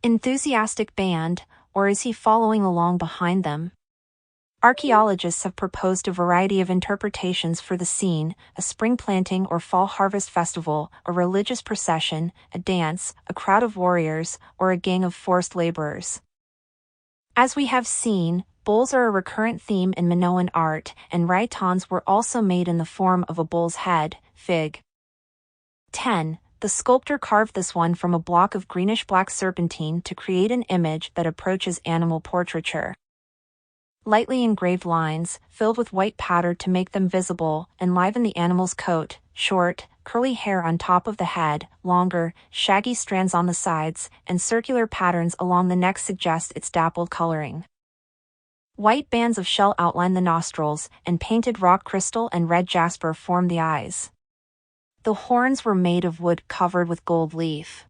enthusiastic band, or is he following along behind them? Archaeologists have proposed a variety of interpretations for the scene: a spring planting or fall harvest festival, a religious procession, a dance, a crowd of warriors, or a gang of forced laborers. As we have seen, bulls are a recurrent theme in Minoan art, and raitons were also made in the form of a bull's head, Fig. 10. The sculptor carved this one from a block of greenish-black serpentine to create an image that approaches animal portraiture. Lightly engraved lines, filled with white powder to make them visible, enliven the animal's coat. Short, curly hair on top of the head, longer, shaggy strands on the sides, and circular patterns along the neck suggest its dappled coloring. White bands of shell outline the nostrils, and painted rock crystal and red jasper form the eyes. The horns were made of wood covered with gold leaf.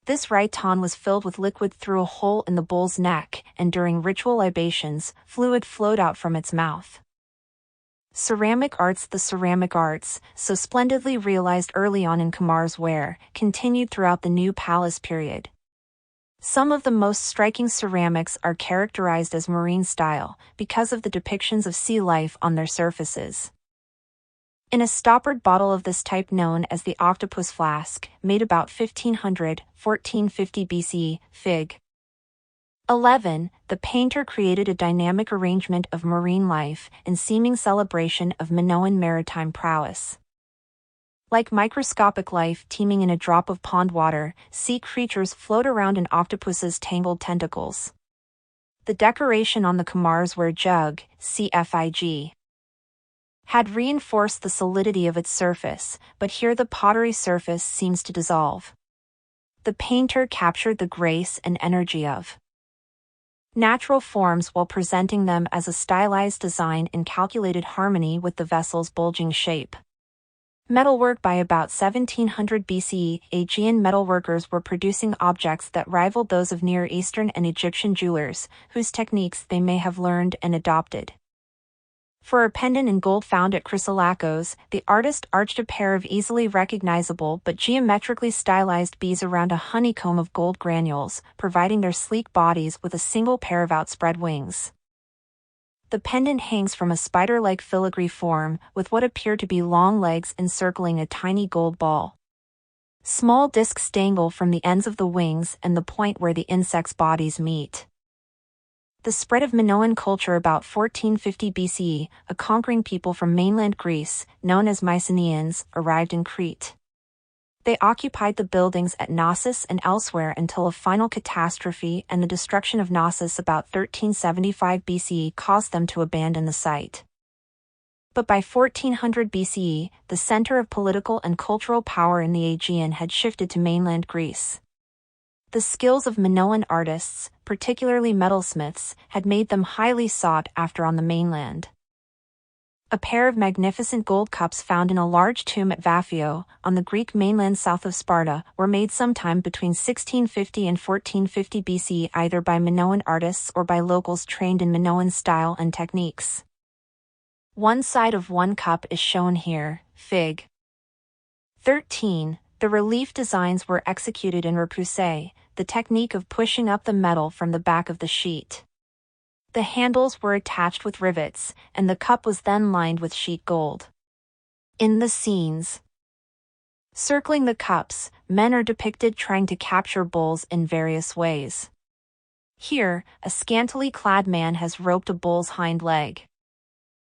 This raiton was filled with liquid through a hole in the bull's neck, and during ritual libations, fluid flowed out from its mouth. Ceramic arts. The ceramic arts, so splendidly realized early on in Kamar's ware, continued throughout the New Palace period. Some of the most striking ceramics are characterized as marine style, because of the depictions of sea life on their surfaces. In a stoppered bottle of this type known as the octopus flask, made about 1450 BC, Fig. 11, the painter created a dynamic arrangement of marine life in seeming celebration of Minoan maritime prowess. Like microscopic life teeming in a drop of pond water, sea creatures float around in octopus's tangled tentacles. The decoration on the Kamar's ware jug, CFIG, had reinforced the solidity of its surface, but here the pottery surface seems to dissolve. The painter captured the grace and energy of natural forms while presenting them as a stylized design in calculated harmony with the vessel's bulging shape. Metalwork. By about 1700 BCE, Aegean metalworkers were producing objects that rivaled those of Near Eastern and Egyptian jewelers, whose techniques they may have learned and adopted. For a pendant in gold found at Chrysolakos, the artist arched a pair of easily recognizable but geometrically stylized bees around a honeycomb of gold granules, providing their sleek bodies with a single pair of outspread wings. The pendant hangs from a spider-like filigree form, with what appear to be long legs encircling a tiny gold ball. Small discs dangle from the ends of the wings and the point where the insects' bodies meet. The spread of Minoan culture. About 1450 BCE, a conquering people from mainland Greece, known as Mycenaeans, arrived in Crete. They occupied the buildings at Knossos and elsewhere until a final catastrophe and the destruction of Knossos about 1375 BCE caused them to abandon the site. But by 1400 BCE, the center of political and cultural power in the Aegean had shifted to mainland Greece. The skills of Minoan artists, particularly metalsmiths, had made them highly sought after on the mainland. A pair of magnificent gold cups found in a large tomb at Vaphio, on the Greek mainland south of Sparta, were made sometime between 1650 and 1450 BC either by Minoan artists or by locals trained in Minoan style and techniques. One side of one cup is shown here, Fig. 13. The relief designs were executed in repoussé, the technique of pushing up the metal from the back of the sheet. The handles were attached with rivets, and the cup was then lined with sheet gold. In the scenes circling the cups, men are depicted trying to capture bulls in various ways. Here, a scantily clad man has roped a bull's hind leg.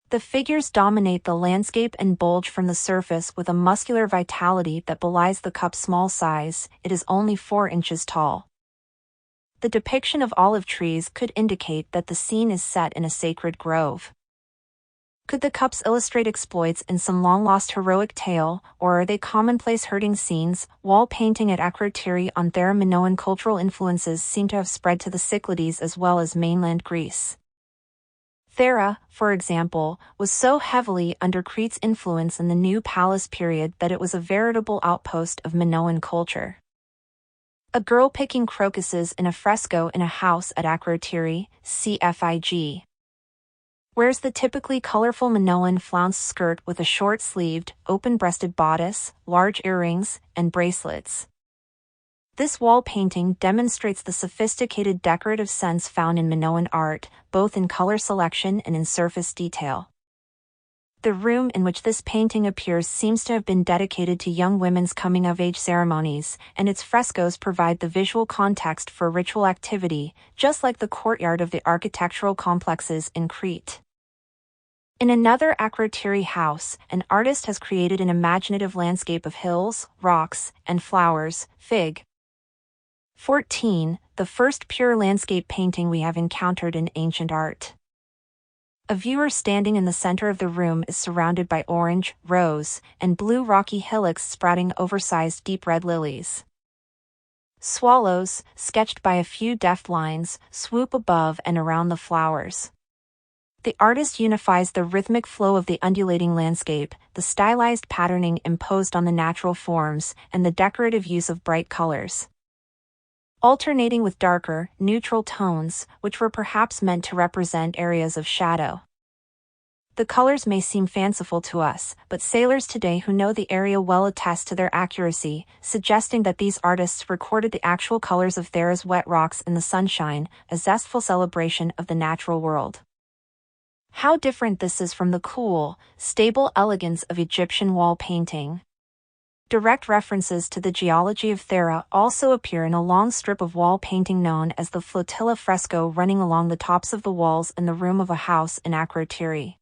The figures dominate the landscape and bulge from the surface with a muscular vitality that belies the cup's small size. It is only 4 inches tall. The depiction of olive trees could indicate that the scene is set in a sacred grove. Could the cups illustrate exploits in some long-lost heroic tale, or are they commonplace herding scenes? Wall painting at Akrotiri on Thera. Minoan cultural influences seem to have spread to the Cyclades as well as mainland Greece. Thera, for example, was so heavily under Crete's influence in the New Palace period that it was a veritable outpost of Minoan culture. A girl picking crocuses in a fresco in a house at Akrotiri, CFIG, wears the typically colorful Minoan flounced skirt with a short-sleeved, open-breasted bodice, large earrings, and bracelets. This wall painting demonstrates the sophisticated decorative sense found in Minoan art, both in color selection and in surface detail. The room in which this painting appears seems to have been dedicated to young women's coming-of-age ceremonies, and its frescoes provide the visual context for ritual activity, just like the courtyard of the architectural complexes in Crete. In another Akrotiri house, an artist has created an imaginative landscape of hills, rocks, and flowers. Fig. 14, the first pure landscape painting we have encountered in ancient art. A viewer standing in the center of the room is surrounded by orange, rose, and blue rocky hillocks sprouting oversized deep red lilies. Swallows, sketched by a few deft lines, swoop above and around the flowers. The artist unifies the rhythmic flow of the undulating landscape, the stylized patterning imposed on the natural forms, and the decorative use of bright colors, alternating with darker, neutral tones, which were perhaps meant to represent areas of shadow. The colors may seem fanciful to us, but sailors today who know the area well attest to their accuracy, suggesting that these artists recorded the actual colors of Thera's wet rocks in the sunshine, a zestful celebration of the natural world. How different this is from the cool, stable elegance of Egyptian wall painting. Direct references to the geology of Thera also appear in a long strip of wall painting known as the flotilla fresco running along the tops of the walls in the room of a house in Akrotiri.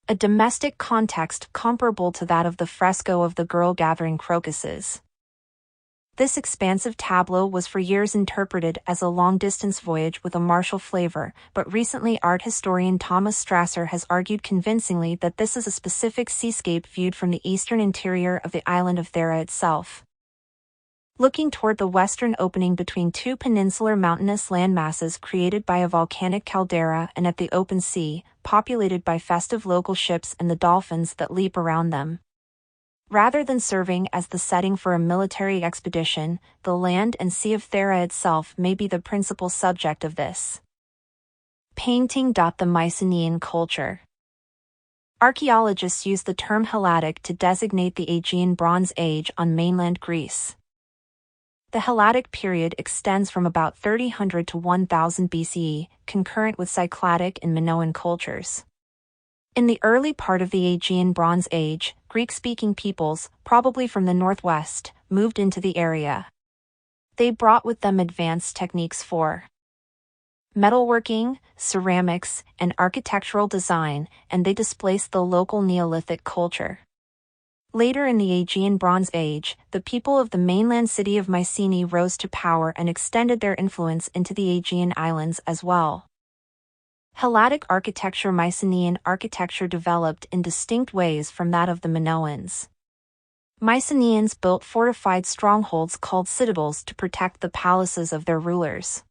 A domestic context comparable to that of the fresco of the girl gathering crocuses. This expansive tableau was for years interpreted as a long-distance voyage with a martial flavor, but recently art historian Thomas Strasser has argued convincingly that this is a specific seascape viewed from the eastern interior of the island of Thera itself. Looking toward the western opening between two peninsular mountainous landmasses created by a volcanic caldera and at the open sea, populated by festive local ships and the dolphins that leap around them. Rather than serving as the setting for a military expedition, the land and sea of Thera itself may be the principal subject of this painting. The Mycenaean culture. Archaeologists use the term Helladic to designate the Aegean Bronze Age on mainland Greece. The Helladic period extends from about 3000 to 1000 BCE, concurrent with Cycladic and Minoan cultures. In the early part of the Aegean Bronze Age, Greek-speaking peoples, probably from the northwest, moved into the area. They brought with them advanced techniques for metalworking, ceramics, and architectural design, and they displaced the local Neolithic culture. Later in the Aegean Bronze Age, the people of the mainland city of Mycenae rose to power and extended their influence into the Aegean islands as well. Helladic architecture. Mycenaean architecture developed in distinct ways from that of the Minoans. Mycenaeans built fortified strongholds called citadels to protect the palaces of their rulers.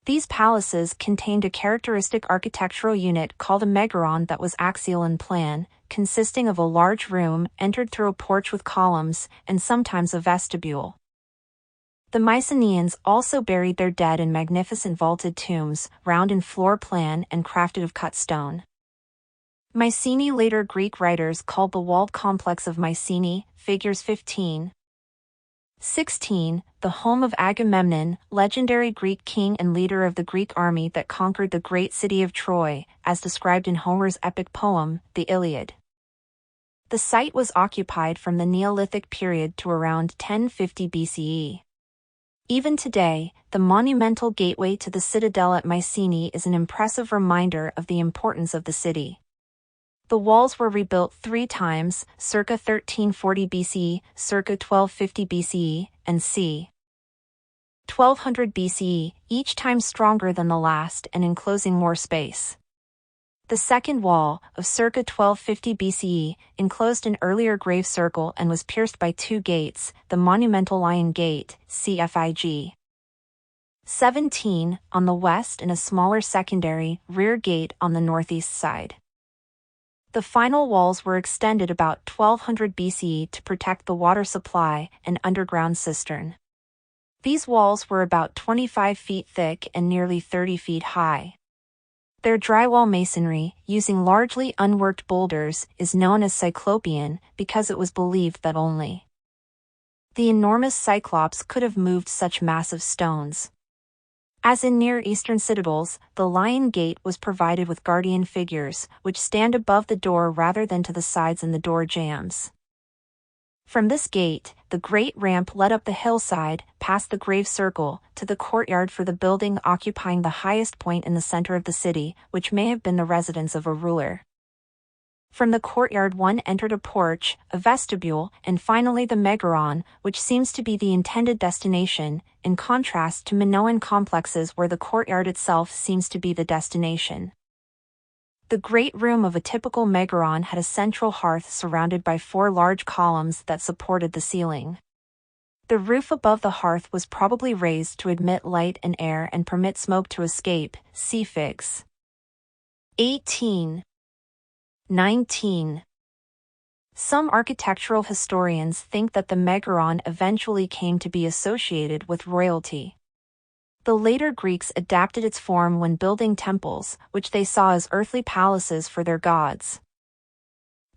These palaces contained a characteristic architectural unit called a megaron that was axial in plan, consisting of a large room entered through a porch with columns, and sometimes a vestibule. The Mycenaeans also buried their dead in magnificent vaulted tombs, round in floor plan and crafted of cut stone. Mycenae. Later Greek writers called the walled complex of Mycenae, figures 15. 16, the home of Agamemnon, legendary Greek king and leader of the Greek army that conquered the great city of Troy, as described in Homer's epic poem, the Iliad. The site was occupied from the Neolithic period to around 1050 BCE. Even today, the monumental gateway to the citadel at Mycenae is an impressive reminder of the importance of the city. The walls were rebuilt 3 times, circa 1340 BCE, circa 1250 BCE, and c. 1200 BCE, each time stronger than the last and enclosing more space. The second wall, of circa 1250 BCE, enclosed an earlier grave circle and was pierced by 2 gates, the monumental Lion Gate, cfig. 17, on the west and a smaller secondary, rear gate on the northeast side. The final walls were extended about 1200 BCE to protect the water supply and underground cistern. These walls were about 25 feet thick and nearly 30 feet high. Their drywall masonry, using largely unworked boulders, is known as Cyclopean because it was believed that only The enormous Cyclops could have moved such massive stones. As in Near Eastern citadels, the Lion Gate was provided with guardian figures, which stand above the door rather than to the sides in the door jambs. From this gate, the great ramp led up the hillside, past the grave circle, to the courtyard for the building occupying the highest point in the center of the city, which may have been the residence of a ruler. From the courtyard one entered a porch, a vestibule, and finally the Megaron, which seems to be the intended destination, in contrast to Minoan complexes where the courtyard itself seems to be the destination. The great room of a typical Megaron had a central hearth surrounded by 4 large columns that supported the ceiling. The roof above the hearth was probably raised to admit light and air and permit smoke to escape. See Figs. 18. 19. Some architectural historians think that the Megaron eventually came to be associated with royalty. The later Greeks adapted its form when building temples, which they saw as earthly palaces for their gods.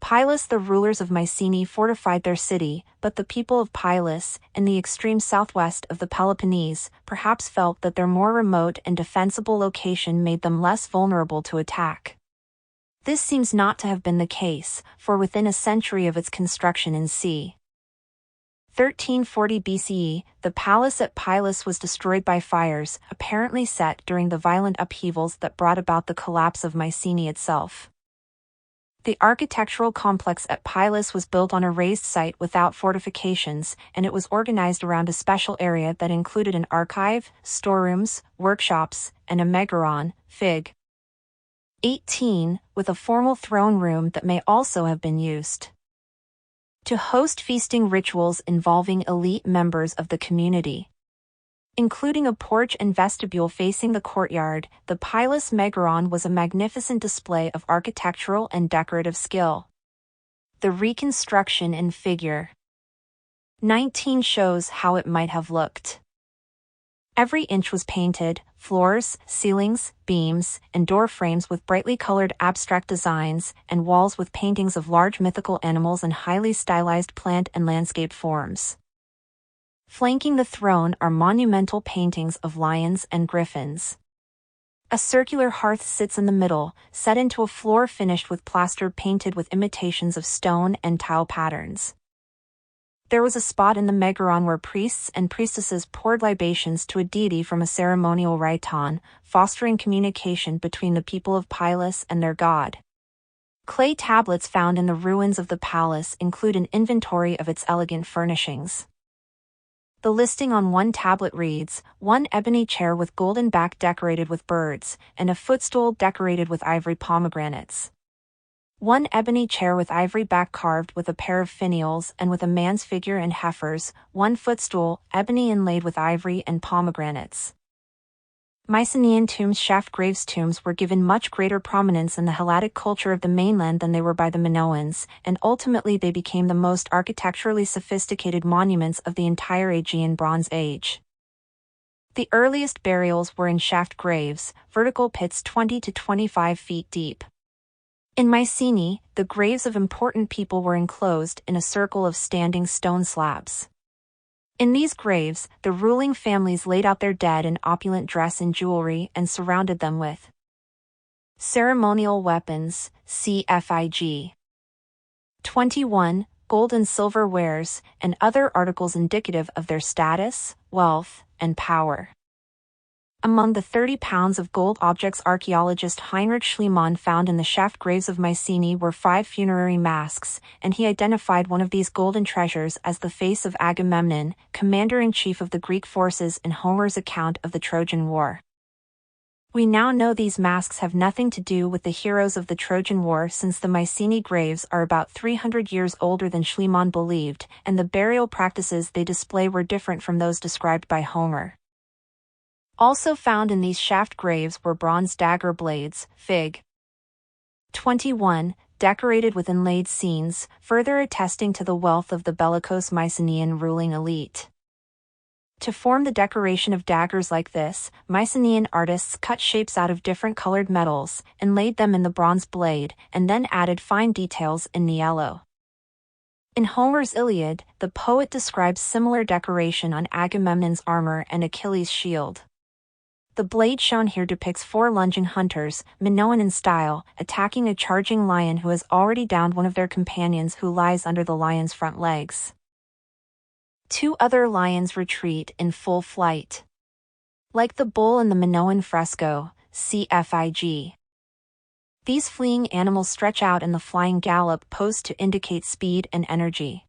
Pylus, the rulers of Mycenae, fortified their city, but the people of Pylus, in the extreme southwest of the Peloponnese, perhaps felt that their more remote and defensible location made them less vulnerable to attack. This seems not to have been the case, for within a century of its construction in c. 1340 BCE, the palace at Pylus was destroyed by fires, apparently set during the violent upheavals that brought about the collapse of Mycenae itself. The architectural complex at Pylus was built on a raised site without fortifications, and it was organized around a special area that included an archive, storerooms, workshops, and a megaron, Fig. 18, with a formal throne room that may also have been used to host feasting rituals involving elite members of the community. Including a porch and vestibule facing the courtyard, the Pylus Megaron was a magnificent display of architectural and decorative skill. The reconstruction in Figure 19 shows how it might have looked. Every inch was painted, floors, ceilings, beams, and door frames with brightly colored abstract designs, and walls with paintings of large mythical animals and highly stylized plant and landscape forms. Flanking the throne are monumental paintings of lions and griffins. A circular hearth sits in the middle, set into a floor finished with plaster painted with imitations of stone and tile patterns. There was a spot in the Megaron where priests and priestesses poured libations to a deity from a ceremonial raiton, fostering communication between the people of Pylus and their god. Clay tablets found in the ruins of the palace include an inventory of its elegant furnishings. The listing on one tablet reads, 1 ebony chair with golden back decorated with birds, and a footstool decorated with ivory pomegranates. 1 ebony chair with ivory back carved with a pair of finials and with a man's figure and heifers, 1 footstool, ebony inlaid with ivory and pomegranates. Mycenaean tombs, shaft graves tombs were given much greater prominence in the Helladic culture of the mainland than they were by the Minoans, and ultimately they became the most architecturally sophisticated monuments of the entire Aegean Bronze Age. The earliest burials were in shaft graves, vertical pits 20 to 25 feet deep. In Mycenae, the graves of important people were enclosed in a circle of standing stone slabs. In these graves, the ruling families laid out their dead in opulent dress and jewelry and surrounded them with ceremonial weapons, CFIG. 21, gold and silver wares, and other articles indicative of their status, wealth, and power. Among the 30 pounds of gold objects archaeologist Heinrich Schliemann found in the shaft graves of Mycenae were 5 funerary masks, and he identified one of these golden treasures as the face of Agamemnon, commander-in-chief of the Greek forces in Homer's account of the Trojan War. We now know these masks have nothing to do with the heroes of the Trojan War, since the Mycenae graves are about 300 years older than Schliemann believed, and the burial practices they display were different from those described by Homer. Also found in these shaft graves were bronze dagger blades, Fig. 21, decorated with inlaid scenes, further attesting to the wealth of the bellicose Mycenaean ruling elite. To form the decoration of daggers like this, Mycenaean artists cut shapes out of different colored metals, and laid them in the bronze blade, and then added fine details in niello. In Homer's Iliad, the poet describes similar decoration on Agamemnon's armor and Achilles' shield. The blade shown here depicts four lunging hunters, Minoan in style, attacking a charging lion who has already downed one of their companions who lies under the lion's front legs. Two other lions retreat in full flight. Like the bull in the Minoan fresco, CFIG. These fleeing animals stretch out in the flying gallop posed to indicate speed and energy.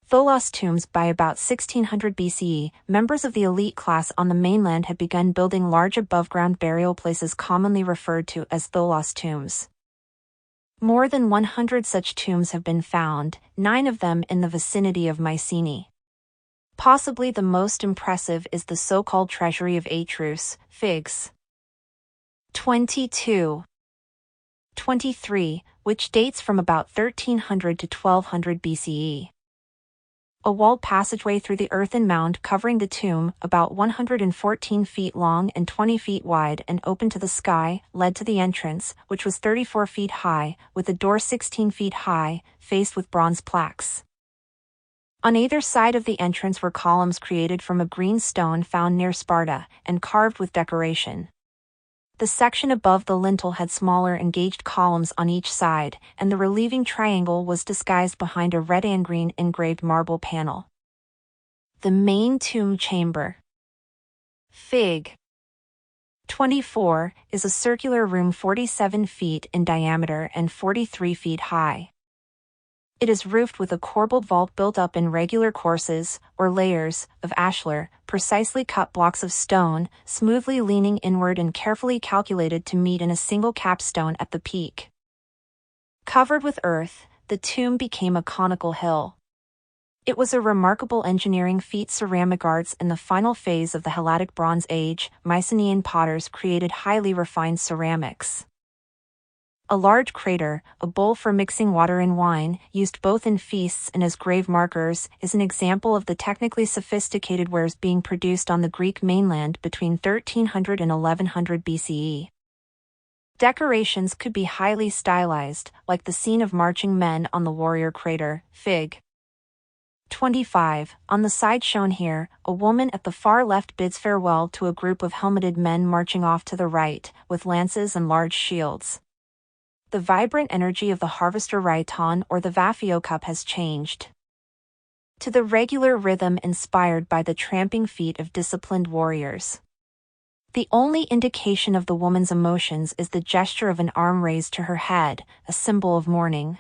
Tholos tombs. By about 1600 BCE, members of the elite class on the mainland had begun building large above-ground burial places commonly referred to as Tholos tombs. More than 100 such tombs have been found, 9 of them in the vicinity of Mycenae. Possibly the most impressive is the so-called treasury of Atrus, Figs. 23, which dates from about 1300 to 1200 BCE. A walled passageway through the earthen mound covering the tomb, about 114 feet long and 20 feet wide and open to the sky, led to the entrance, which was 34 feet high, with a door 16 feet high, faced with bronze plaques. On either side of the entrance were columns created from a green stone found near Sparta, and carved with decoration. The section above the lintel had smaller engaged columns on each side, and the relieving triangle was disguised behind a red and green engraved marble panel. The main tomb chamber. Fig. 24 is a circular room 47 feet in diameter and 43 feet high. It is roofed with a corbelled vault built up in regular courses, or layers, of ashlar, precisely cut blocks of stone, smoothly leaning inward and carefully calculated to meet in a single capstone at the peak. Covered with earth, the tomb became a conical hill. It was a remarkable engineering feat. Ceramic arts in the final phase of the Helladic Bronze Age, Mycenaean potters created highly refined ceramics. A large crater, a bowl for mixing water and wine, used both in feasts and as grave markers, is an example of the technically sophisticated wares being produced on the Greek mainland between 1300 and 1100 BCE. Decorations could be highly stylized, like the scene of marching men on the warrior crater, Fig. 25. On the side shown here, a woman at the far left bids farewell to a group of helmeted men marching off to the right, with lances and large shields. The vibrant energy of the harvester raiton or the vafio cup has changed to the regular rhythm inspired by the tramping feet of disciplined warriors. The only indication of the woman's emotions is the gesture of an arm raised to her head, a symbol of mourning.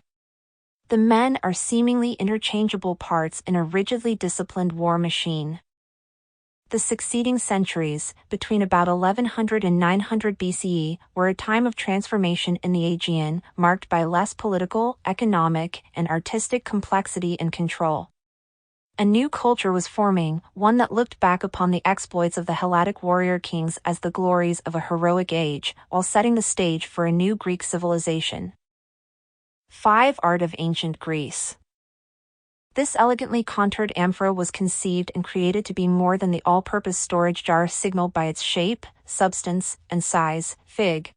The men are seemingly interchangeable parts in a rigidly disciplined war machine. The succeeding centuries, between about 1100 and 900 BCE, were a time of transformation in the Aegean, marked by less political, economic, and artistic complexity and control. A new culture was forming, one that looked back upon the exploits of the Helladic warrior kings as the glories of a heroic age, while setting the stage for a new Greek civilization. 5. Art of Ancient Greece. This elegantly contoured amphora was conceived and created to be more than the all-purpose storage jar signaled by its shape, substance, and size, Fig.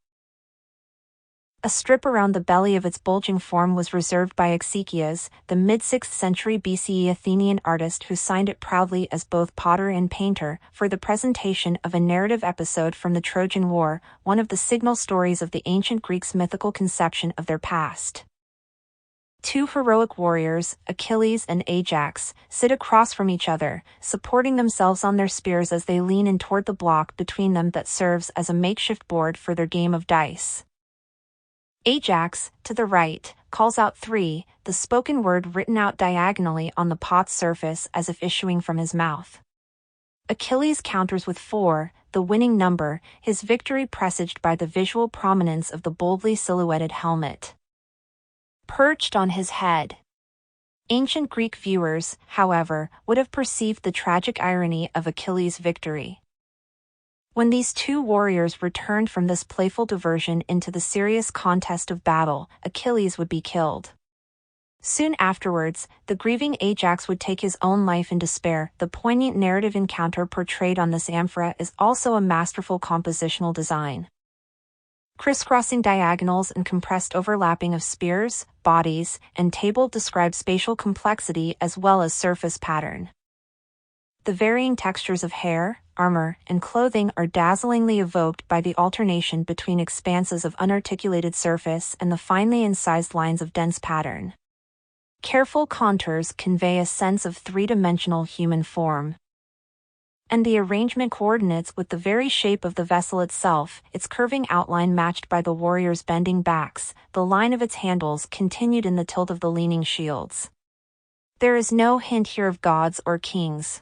A strip around the belly of its bulging form was reserved by Exekias, the mid-6th century BCE Athenian artist who signed it proudly as both potter and painter, for the presentation of a narrative episode from the Trojan War, one of the signal stories of the ancient Greeks' mythical conception of their past. Two heroic warriors, Achilles and Ajax, sit across from each other, supporting themselves on their spears as they lean in toward the block between them that serves as a makeshift board for their game of dice. Ajax, to the right, calls out 3, the spoken word written out diagonally on the pot's surface as if issuing from his mouth. Achilles counters with 4, the winning number, his victory presaged by the visual prominence of the boldly silhouetted helmet perched on his head. Ancient Greek viewers, however, would have perceived the tragic irony of Achilles' victory. When these two warriors returned from this playful diversion into the serious contest of battle, Achilles would be killed. Soon afterwards, the grieving Ajax would take his own life in despair. The poignant narrative encounter portrayed on this amphora is also a masterful compositional design. Crisscrossing diagonals and compressed overlapping of spears, bodies, and table describe spatial complexity as well as surface pattern. The varying textures of hair, armor, and clothing are dazzlingly evoked by the alternation between expanses of unarticulated surface and the finely incised lines of dense pattern. Careful contours convey a sense of three-dimensional human form. And the arrangement coordinates with the very shape of the vessel itself, its curving outline matched by the warrior's bending backs, the line of its handles continued in the tilt of the leaning shields. There is no hint here of gods or kings.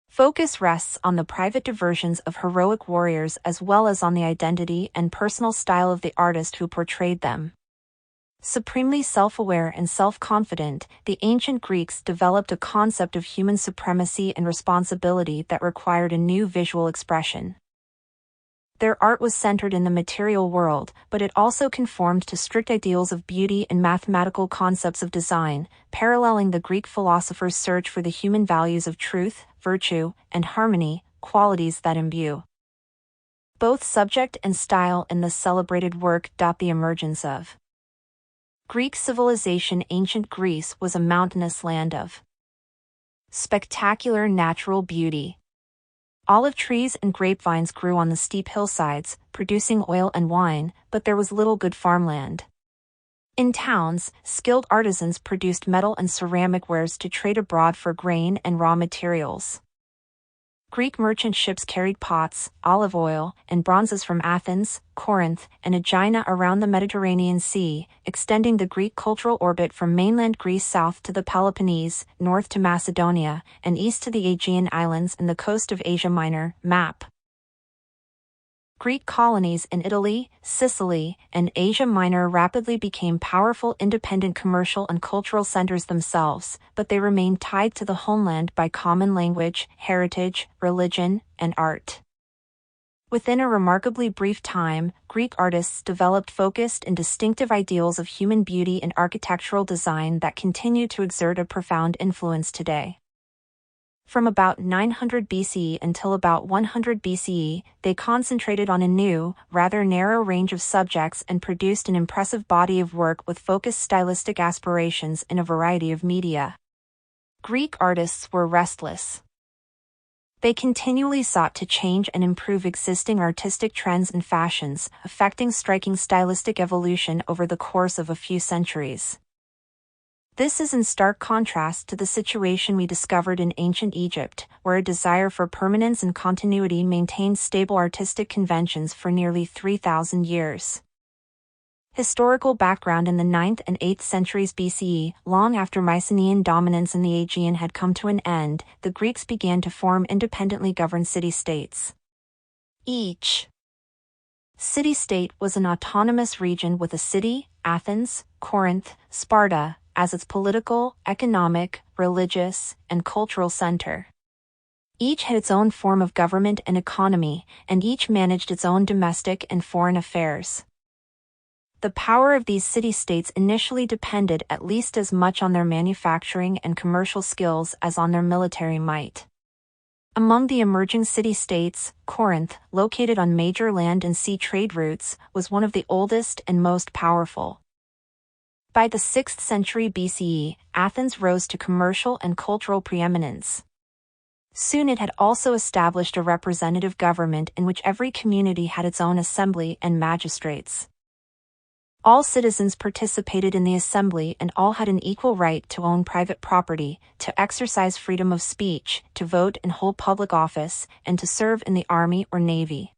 Focus rests on the private diversions of heroic warriors as well as on the identity and personal style of the artist who portrayed them. Supremely self-aware and self-confident, the ancient Greeks developed a concept of human supremacy and responsibility that required a new visual expression. Their art was centered in the material world, but it also conformed to strict ideals of beauty and mathematical concepts of design, paralleling the Greek philosophers' search for the human values of truth, virtue, and harmony, qualities that imbue both subject and style in the celebrated work. The emergence of Greek civilization. Ancient Greece was a mountainous land of spectacular natural beauty. Olive trees and grapevines grew on the steep hillsides, producing oil and wine, but there was little good farmland. In towns, skilled artisans produced metal and ceramic wares to trade abroad for grain and raw materials. Greek merchant ships carried pots, olive oil, and bronzes from Athens, Corinth, and Aegina around the Mediterranean Sea, extending the Greek cultural orbit from mainland Greece south to the Peloponnese, north to Macedonia, and east to the Aegean Islands and the coast of Asia Minor. Map. Greek colonies in Italy, Sicily, and Asia Minor rapidly became powerful independent commercial and cultural centers themselves, but they remained tied to the homeland by common language, heritage, religion, and art. Within a remarkably brief time, Greek artists developed focused and distinctive ideals of human beauty and architectural design that continue to exert a profound influence today. From about 900 BCE until about 100 BCE, they concentrated on a new, rather narrow range of subjects and produced an impressive body of work with focused stylistic aspirations in a variety of media. Greek artists were restless. They continually sought to change and improve existing artistic trends and fashions, affecting striking stylistic evolution over the course of a few centuries. This is in stark contrast to the situation we discovered in ancient Egypt, where a desire for permanence and continuity maintained stable artistic conventions for nearly 3,000 years. Historical background. In the 9th and 8th centuries BCE, long after Mycenaean dominance in the Aegean had come to an end, the Greeks began to form independently governed city-states. Each city-state was an autonomous region with a city, Athens, Corinth, Sparta, as its political, economic, religious, and cultural center. Each had its own form of government and economy, and each managed its own domestic and foreign affairs. The power of these city-states initially depended at least as much on their manufacturing and commercial skills as on their military might. Among the emerging city-states, Corinth, located on major land and sea trade routes, was one of the oldest and most powerful. By the 6th century BCE, Athens rose to commercial and cultural preeminence. Soon it had also established a representative government in which every community had its own assembly and magistrates. All citizens participated in the assembly and all had an equal right to own private property, to exercise freedom of speech, to vote and hold public office, and to serve in the army or navy.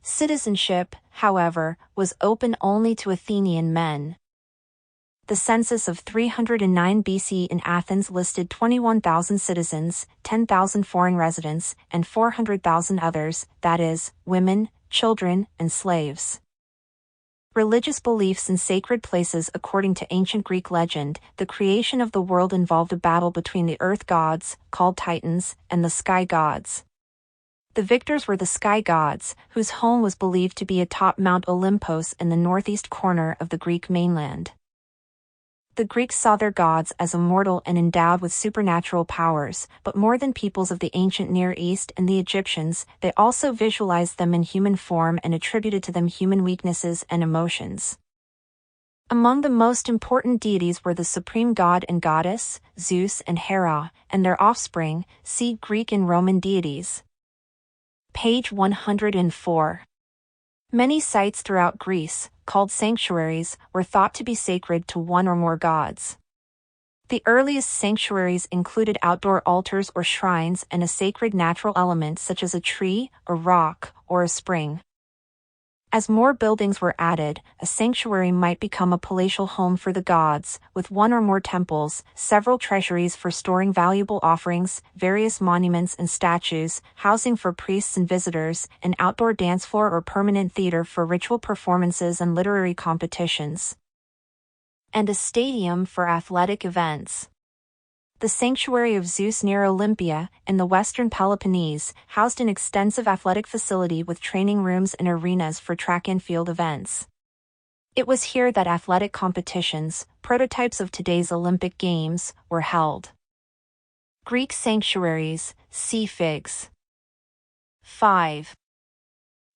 Citizenship, however, was open only to Athenian men. The census of 309 BC in Athens listed 21,000 citizens, 10,000 foreign residents, and 400,000 others, that is, women, children, and slaves. Religious beliefs in sacred places. According to ancient Greek legend, the creation of the world involved a battle between the earth gods, called Titans, and the sky gods. The victors were the sky gods, whose home was believed to be atop Mount Olympos in the northeast corner of the Greek mainland. The Greeks saw their gods as immortal and endowed with supernatural powers, but more than peoples of the ancient Near East and the Egyptians, they also visualized them in human form and attributed to them human weaknesses and emotions. Among the most important deities were the supreme god and goddess, Zeus and Hera, and their offspring, see Greek and Roman deities. Page 104. Many sites throughout Greece, called sanctuaries, were thought to be sacred to one or more gods. The earliest sanctuaries included outdoor altars or shrines and a sacred natural element such as a tree, a rock, or a spring. As more buildings were added, a sanctuary might become a palatial home for the gods, with one or more temples, several treasuries for storing valuable offerings, various monuments and statues, housing for priests and visitors, an outdoor dance floor or permanent theater for ritual performances and literary competitions, and a stadium for athletic events. The sanctuary of Zeus near Olympia, in the western Peloponnese, housed an extensive athletic facility with training rooms and arenas for track and field events. It was here that athletic competitions, prototypes of today's Olympic Games, were held. Greek sanctuaries, see Figs. 5.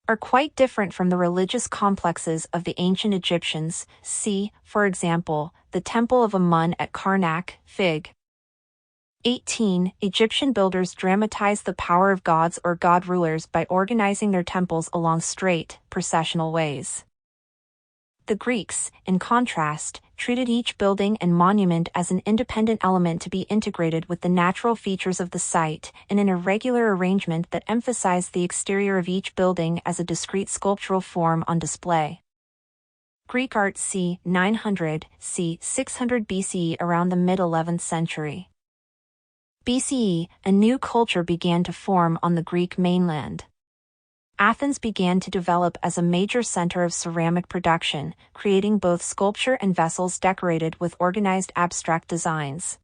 Are quite different from the religious complexes of the ancient Egyptians, see, for example, the Temple of Amun at Karnak, Fig. 18. Egyptian builders dramatized the power of gods or god rulers by organizing their temples along straight, processional ways. The Greeks, in contrast, treated each building and monument as an independent element to be integrated with the natural features of the site, in an irregular arrangement that emphasized the exterior of each building as a discrete sculptural form on display. Greek art c. 900, c. 600 BCE. Around the mid-11th century BCE, a new culture began to form on the Greek mainland. Athens began to develop as a major center of ceramic production, creating both sculpture and vessels decorated with organized abstract designs.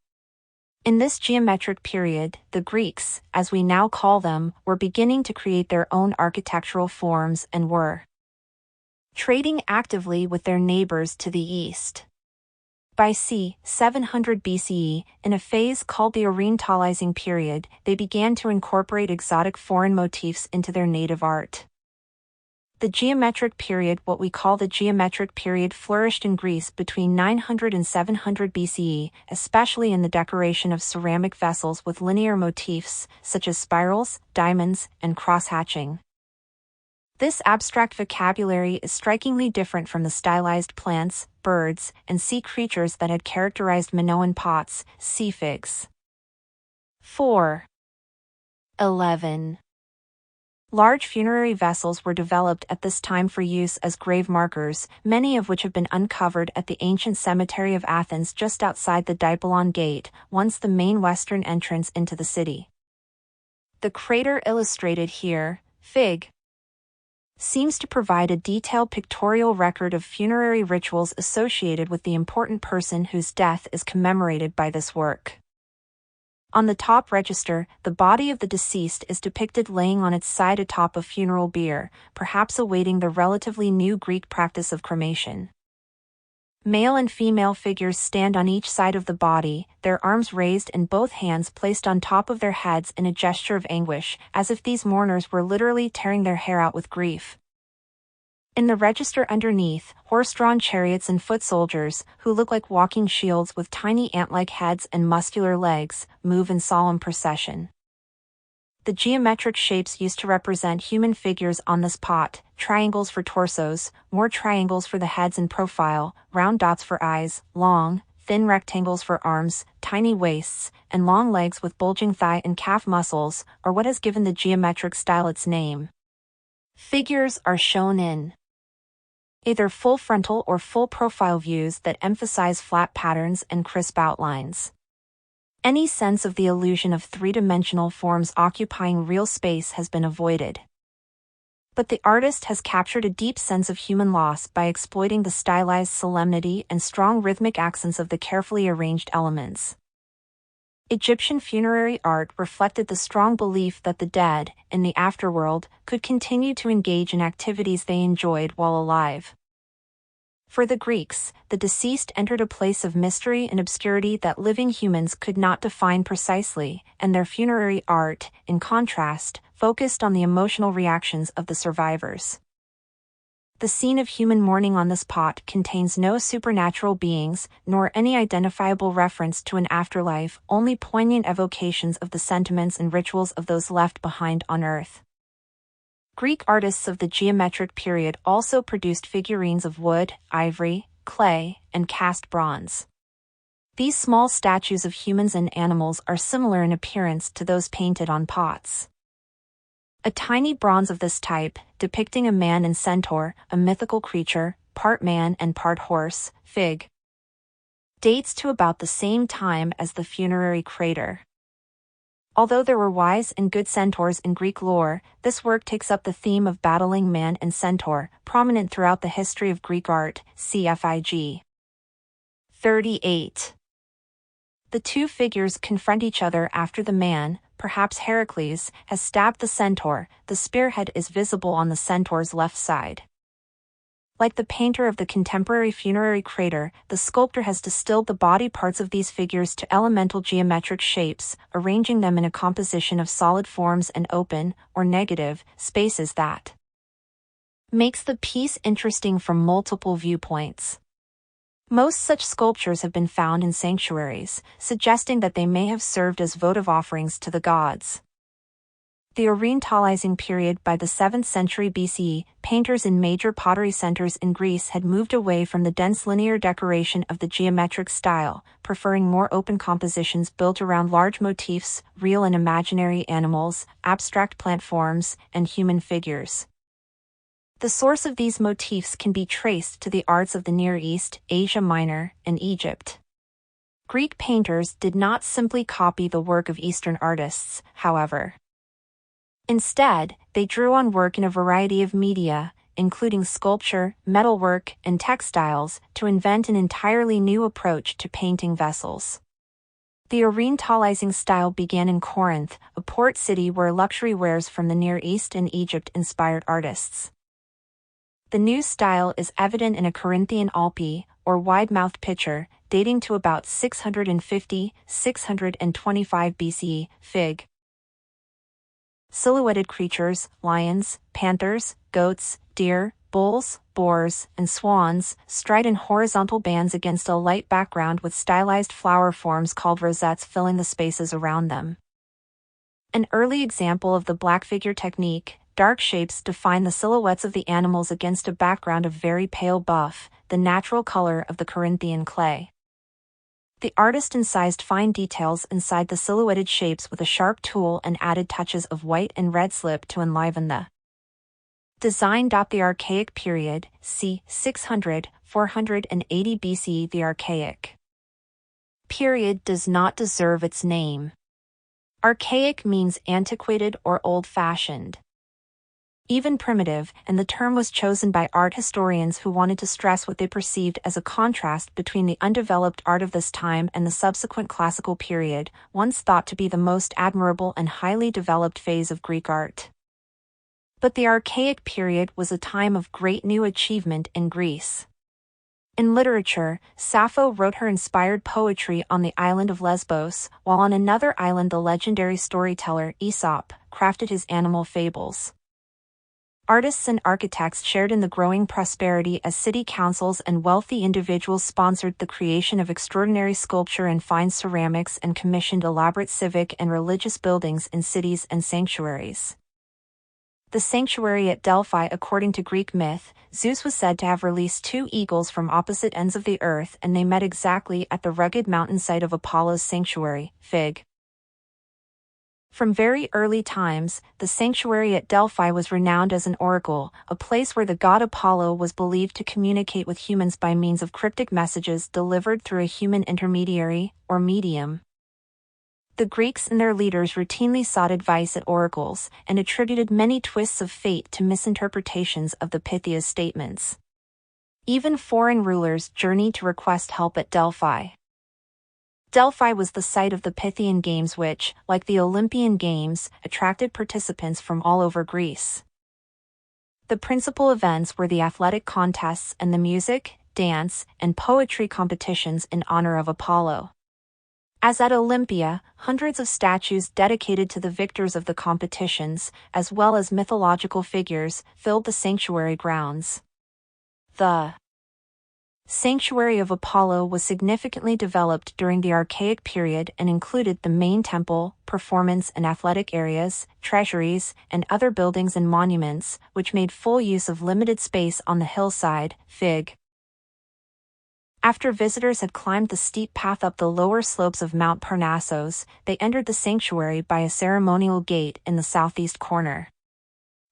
In this geometric period, the Greeks, as we now call them, were beginning to create their own architectural forms and were trading actively with their neighbors to the east. By c. 700 BCE, in a phase called the Orientalizing period, they began to incorporate exotic foreign motifs into their native art. The geometric period, what we call the geometric period, flourished in Greece between 900 and 700 BCE, especially in the decoration of ceramic vessels with linear motifs, such as spirals, diamonds, and cross-hatching. This abstract vocabulary is strikingly different from the stylized plants, birds, and sea creatures that had characterized Minoan pots, see Figs. 4. 11. Large funerary vessels were developed at this time for use as grave markers, many of which have been uncovered at the ancient cemetery of Athens just outside the Dipylon Gate, once the main western entrance into the city. The crater illustrated here, Fig. Seems to provide a detailed pictorial record of funerary rituals associated with the important person whose death is commemorated by this work. On the top register, the body of the deceased is depicted laying on its side atop a funeral bier, perhaps awaiting the relatively new Greek practice of cremation. Male and female figures stand on each side of the body, their arms raised and both hands placed on top of their heads in a gesture of anguish, as if these mourners were literally tearing their hair out with grief. In the register underneath, horse-drawn chariots and foot soldiers, who look like walking shields with tiny ant-like heads and muscular legs, move in solemn procession. The geometric shapes used to represent human figures on this pot: triangles for torsos, more triangles for the heads in profile, round dots for eyes, long, thin rectangles for arms, tiny waists, and long legs with bulging thigh and calf muscles, are what has given the geometric style its name. Figures are shown in either full frontal or full profile views that emphasize flat patterns and crisp outlines. Any sense of the illusion of three-dimensional forms occupying real space has been avoided. But the artist has captured a deep sense of human loss by exploiting the stylized solemnity and strong rhythmic accents of the carefully arranged elements. Egyptian funerary art reflected the strong belief that the dead, in the afterworld, could continue to engage in activities they enjoyed while alive. For the Greeks, the deceased entered a place of mystery and obscurity that living humans could not define precisely, and their funerary art, in contrast, focused on the emotional reactions of the survivors. The scene of human mourning on the spot contains no supernatural beings, nor any identifiable reference to an afterlife, only poignant evocations of the sentiments and rituals of those left behind on Earth. Greek artists of the geometric period also produced figurines of wood, ivory, clay, and cast bronze. These small statues of humans and animals are similar in appearance to those painted on pots. A tiny bronze of this type, depicting a man and centaur, a mythical creature, part man and part horse, Fig, dates to about the same time as the funerary crater. Although there were wise and good centaurs in Greek lore, this work takes up the theme of battling man and centaur, prominent throughout the history of Greek art, cfig. 38. The two figures confront each other after the man, perhaps Heracles, has stabbed the centaur. The spearhead is visible on the centaur's left side. Like the painter of the contemporary funerary crater, the sculptor has distilled the body parts of these figures to elemental geometric shapes, arranging them in a composition of solid forms and open, or negative, spaces that makes the piece interesting from multiple viewpoints. Most such sculptures have been found in sanctuaries, suggesting that they may have served as votive offerings to the gods. The Orientalizing period. By the 7th century BCE, painters in major pottery centers in Greece had moved away from the dense linear decoration of the geometric style, preferring more open compositions built around large motifs, real and imaginary animals, abstract plant forms, and human figures. The source of these motifs can be traced to the arts of the Near East, Asia Minor, and Egypt. Greek painters did not simply copy the work of Eastern artists, however. Instead, they drew on work in a variety of media, including sculpture, metalwork, and textiles, to invent an entirely new approach to painting vessels. The Orientalizing style began in Corinth, a port city where luxury wares from the Near East and Egypt inspired artists. The new style is evident in a Corinthian alpi, or wide-mouthed pitcher, dating to about 650–625 BCE, Fig. Silhouetted creatures, lions, panthers, goats, deer, bulls, boars, and swans, stride in horizontal bands against a light background with stylized flower forms called rosettes filling the spaces around them. An early example of the black figure technique, dark shapes define the silhouettes of the animals against a background of very pale buff, the natural color of the Corinthian clay. The artist incised fine details inside the silhouetted shapes with a sharp tool and added touches of white and red slip to enliven the design. The Archaic period, c. 600–480 BCE. The Archaic period does not deserve its name. Archaic means antiquated or old-fashioned, even primitive, and the term was chosen by art historians who wanted to stress what they perceived as a contrast between the undeveloped art of this time and the subsequent classical period, once thought to be the most admirable and highly developed phase of Greek art. But the Archaic period was a time of great new achievement in Greece. In literature, Sappho wrote her inspired poetry on the island of Lesbos, while on another island the legendary storyteller Aesop crafted his animal fables. Artists and architects shared in the growing prosperity as city councils and wealthy individuals sponsored the creation of extraordinary sculpture and fine ceramics and commissioned elaborate civic and religious buildings in cities and sanctuaries. The sanctuary at Delphi. According to Greek myth, Zeus was said to have released two eagles from opposite ends of the earth, and they met exactly at the rugged mountainside of Apollo's sanctuary, Fig. From very early times, the sanctuary at Delphi was renowned as an oracle, a place where the god Apollo was believed to communicate with humans by means of cryptic messages delivered through a human intermediary, or medium. The Greeks and their leaders routinely sought advice at oracles, and attributed many twists of fate to misinterpretations of the Pythia's statements. Even foreign rulers journeyed to request help at Delphi. Delphi was the site of the Pythian Games which, like the Olympian Games, attracted participants from all over Greece. The principal events were the athletic contests and the music, dance, and poetry competitions in honor of Apollo. As at Olympia, hundreds of statues dedicated to the victors of the competitions, as well as mythological figures, filled the sanctuary grounds. The sanctuary of Apollo was significantly developed during the Archaic period and included the main temple, performance and athletic areas, treasuries, and other buildings and monuments, which made full use of limited space on the hillside. Fig. After visitors had climbed the steep path up the lower slopes of Mount Parnassus, they entered the sanctuary by a ceremonial gate in the southeast corner.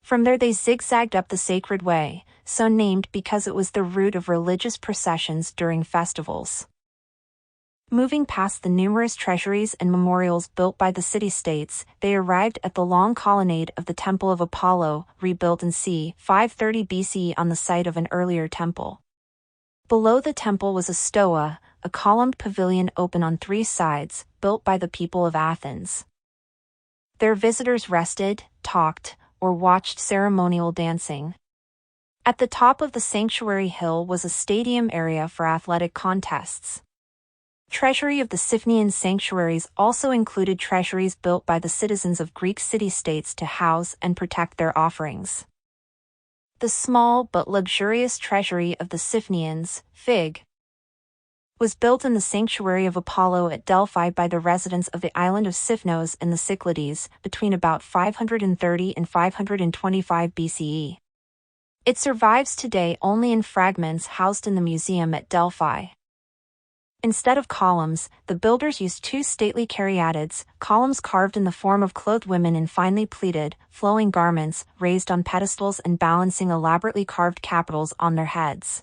From there they zigzagged up the sacred way, so named because it was the route of religious processions during festivals. Moving past the numerous treasuries and memorials built by the city-states, they arrived at the long colonnade of the Temple of Apollo, rebuilt in c. 530 BCE on the site of an earlier temple. Below the temple was a stoa, a columned pavilion open on three sides, built by the people of Athens. There visitors rested, talked, or watched ceremonial dancing. At the top of the sanctuary hill was a stadium area for athletic contests. Treasury of the Siphnian sanctuaries also included treasuries built by the citizens of Greek city-states to house and protect their offerings. The small but luxurious treasury of the Siphnians, Fig, was built in the sanctuary of Apollo at Delphi by the residents of the island of Siphnos in the Cyclades, between about 530 and 525 BCE. It survives today only in fragments housed in the museum at Delphi. Instead of columns, the builders used two stately caryatids, columns carved in the form of clothed women in finely pleated, flowing garments, raised on pedestals and balancing elaborately carved capitals on their heads.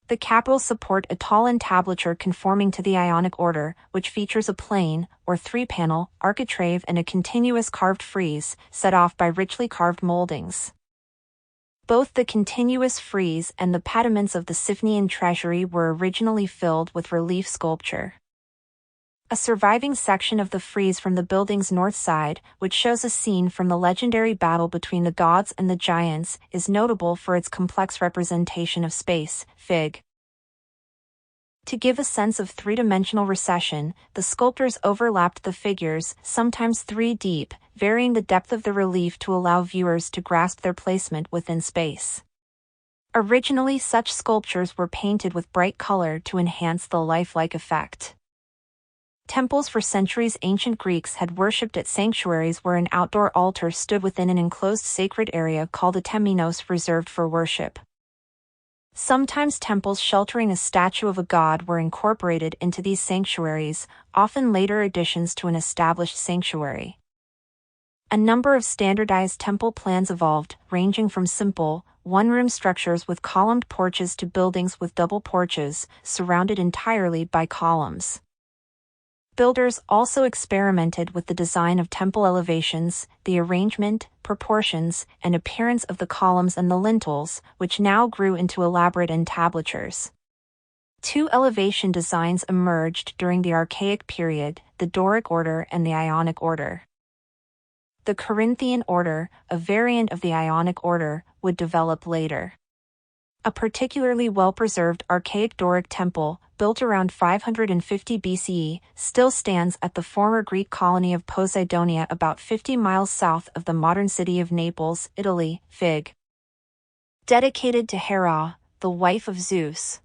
The capitals support a tall entablature conforming to the Ionic order, which features a plain, or three-panel, architrave and a continuous carved frieze, set off by richly carved moldings. Both the continuous frieze and the pediments of the Siphnian treasury were originally filled with relief sculpture. A surviving section of the frieze from the building's north side, which shows a scene from the legendary battle between the gods and the giants, is notable for its complex representation of space. Fig. To give a sense of three-dimensional recession, the sculptors overlapped the figures, sometimes 3 deep, varying the depth of the relief to allow viewers to grasp their placement within space. Originally, such sculptures were painted with bright color to enhance the lifelike effect. Temples for centuries. Ancient Greeks had worshipped at sanctuaries where an outdoor altar stood within an enclosed sacred area called a temenos, reserved for worship. Sometimes temples sheltering a statue of a god were incorporated into these sanctuaries, often later additions to an established sanctuary. A number of standardized temple plans evolved, ranging from simple, one-room structures with columned porches to buildings with double porches, surrounded entirely by columns. Builders also experimented with the design of temple elevations, the arrangement, proportions, and appearance of the columns and the lintels, which now grew into elaborate entablatures. Two elevation designs emerged during the Archaic period, the Doric order and the Ionic order. The Corinthian order, a variant of the Ionic order, would develop later. A particularly well-preserved archaic Doric temple, built around 550 BCE, still stands at the former Greek colony of Poseidonia about 50 miles south of the modern city of Naples, Italy. Fig. Dedicated to Hera, the wife of Zeus.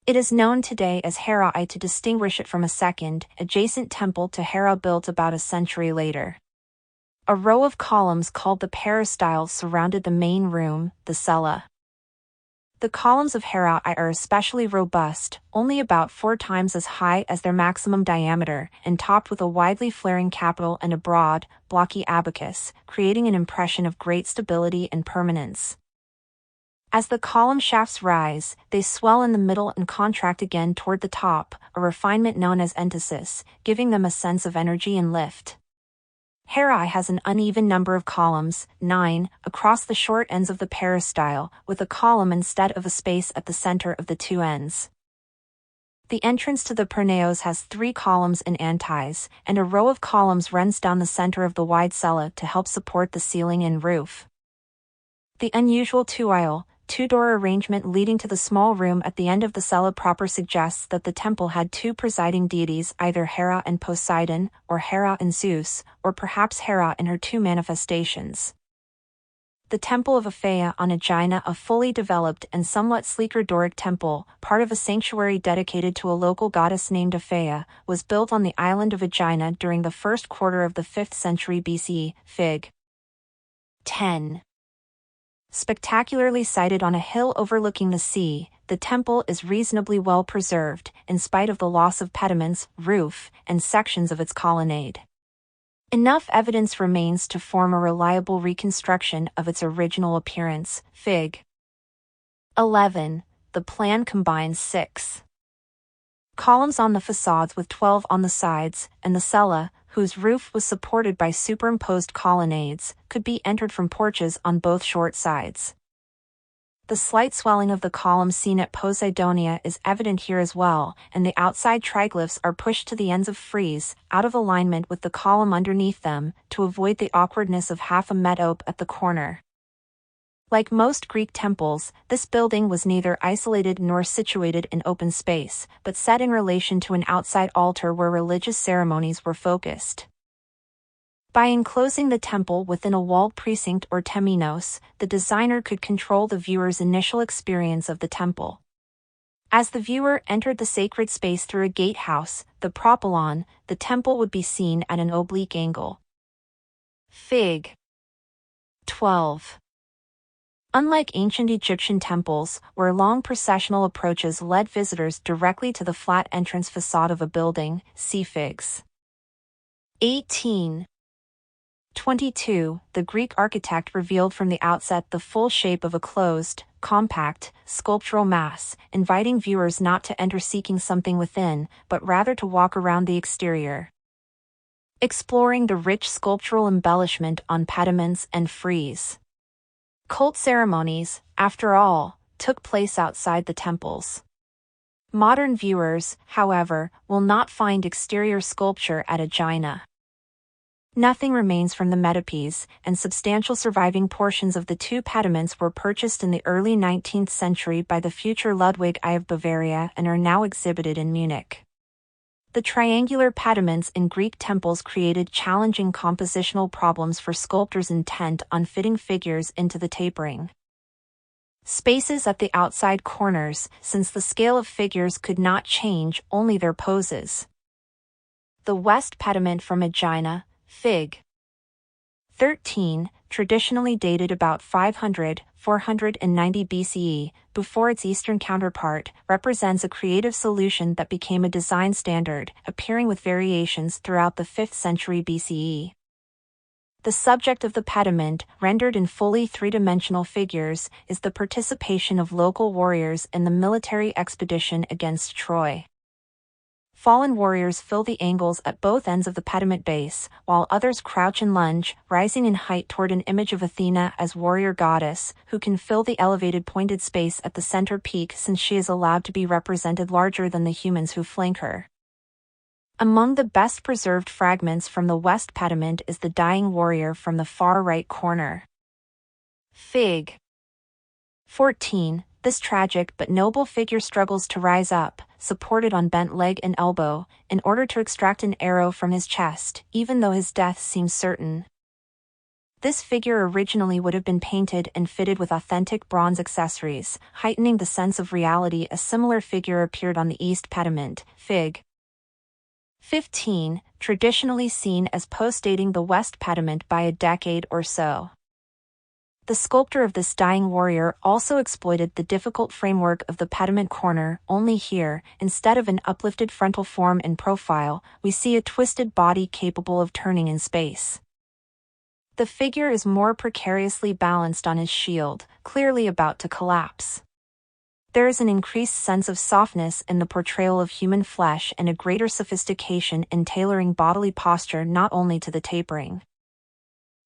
It is known today as Hera I to distinguish it from a second, adjacent temple to Hera built about a century later. A row of columns called the peristyle surrounded the main room, the cella. The columns of Hera I are especially robust, only about 4 times as high as their maximum diameter, and topped with a widely flaring capital and a broad, blocky abacus, creating an impression of great stability and permanence. As the column shafts rise, they swell in the middle and contract again toward the top, a refinement known as entasis, giving them a sense of energy and lift. Hera has an uneven number of columns, 9, across the short ends of the peristyle, with a column instead of a space at the center of the 2 ends. The entrance to the perneos has 3 columns and antis, and a row of columns runs down the center of the wide cella to help support the ceiling and roof. The unusual tuile, two-door arrangement leading to the small room at the end of the cella proper suggests that the temple had two presiding deities, either Hera and Poseidon, or Hera and Zeus, or perhaps Hera in her two manifestations. The Temple of Aphaea on Aegina, a fully developed and somewhat sleeker Doric temple, part of a sanctuary dedicated to a local goddess named Aphaea, was built on the island of Aegina during the first quarter of the 5th century BCE, Fig. 10. Spectacularly sited on a hill overlooking the sea, the temple is reasonably well preserved, in spite of the loss of pediments, roof, and sections of its colonnade. Enough evidence remains to form a reliable reconstruction of its original appearance. Fig. 11. The plan combines 6 columns on the facades with 12 on the sides, and the cella, whose roof was supported by superimposed colonnades, could be entered from porches on both short sides. The slight swelling of the columns seen at Poseidonia is evident here as well, and the outside triglyphs are pushed to the ends of frieze, out of alignment with the column underneath them, to avoid the awkwardness of half a metope at the corner. Like most Greek temples, this building was neither isolated nor situated in open space, but set in relation to an outside altar where religious ceremonies were focused. By enclosing the temple within a walled precinct or temenos, the designer could control the viewer's initial experience of the temple. As the viewer entered the sacred space through a gatehouse, the propylon, the temple would be seen at an oblique angle. Fig. 12. Unlike ancient Egyptian temples, where long processional approaches led visitors directly to the flat entrance facade of a building, see Figs. 18. 22. The Greek architect revealed from the outset the full shape of a closed, compact, sculptural mass, inviting viewers not to enter seeking something within, but rather to walk around the exterior. Exploring the rich sculptural embellishment on pediments and frieze. Cult ceremonies, after all, took place outside the temples. Modern viewers, however, will not find exterior sculpture at Aegina. Nothing remains from the metopes, and substantial surviving portions of the two pediments were purchased in the early 19th century by the future Ludwig I of Bavaria and are now exhibited in Munich. The triangular pediments in Greek temples created challenging compositional problems for sculptors intent on fitting figures into the tapering spaces at the outside corners, since the scale of figures could not change, only their poses. The west pediment from Aegina, Fig. 13, traditionally dated about 500–490 BCE, before its eastern counterpart, represents a creative solution that became a design standard, appearing with variations throughout the 5th century BCE. The subject of the pediment, rendered in fully three-dimensional figures, is the participation of local warriors in the military expedition against Troy. Fallen warriors fill the angles at both ends of the pediment base, while others crouch and lunge, rising in height toward an image of Athena as warrior goddess, who can fill the elevated pointed space at the center peak since she is allowed to be represented larger than the humans who flank her. Among the best preserved fragments from the west pediment is the dying warrior from the far right corner. Fig. 14. This tragic but noble figure struggles to rise up, supported on bent leg and elbow, in order to extract an arrow from his chest, even though his death seems certain. This figure originally would have been painted and fitted with authentic bronze accessories, heightening the sense of reality. A similar figure appeared on the east pediment, Fig. 15, traditionally seen as postdating the west pediment by a decade or so. The sculptor of this dying warrior also exploited the difficult framework of the pediment corner, only here, instead of an uplifted frontal form and profile, we see a twisted body capable of turning in space. The figure is more precariously balanced on his shield, clearly about to collapse. There is an increased sense of softness in the portrayal of human flesh and a greater sophistication in tailoring bodily posture not only to the tapering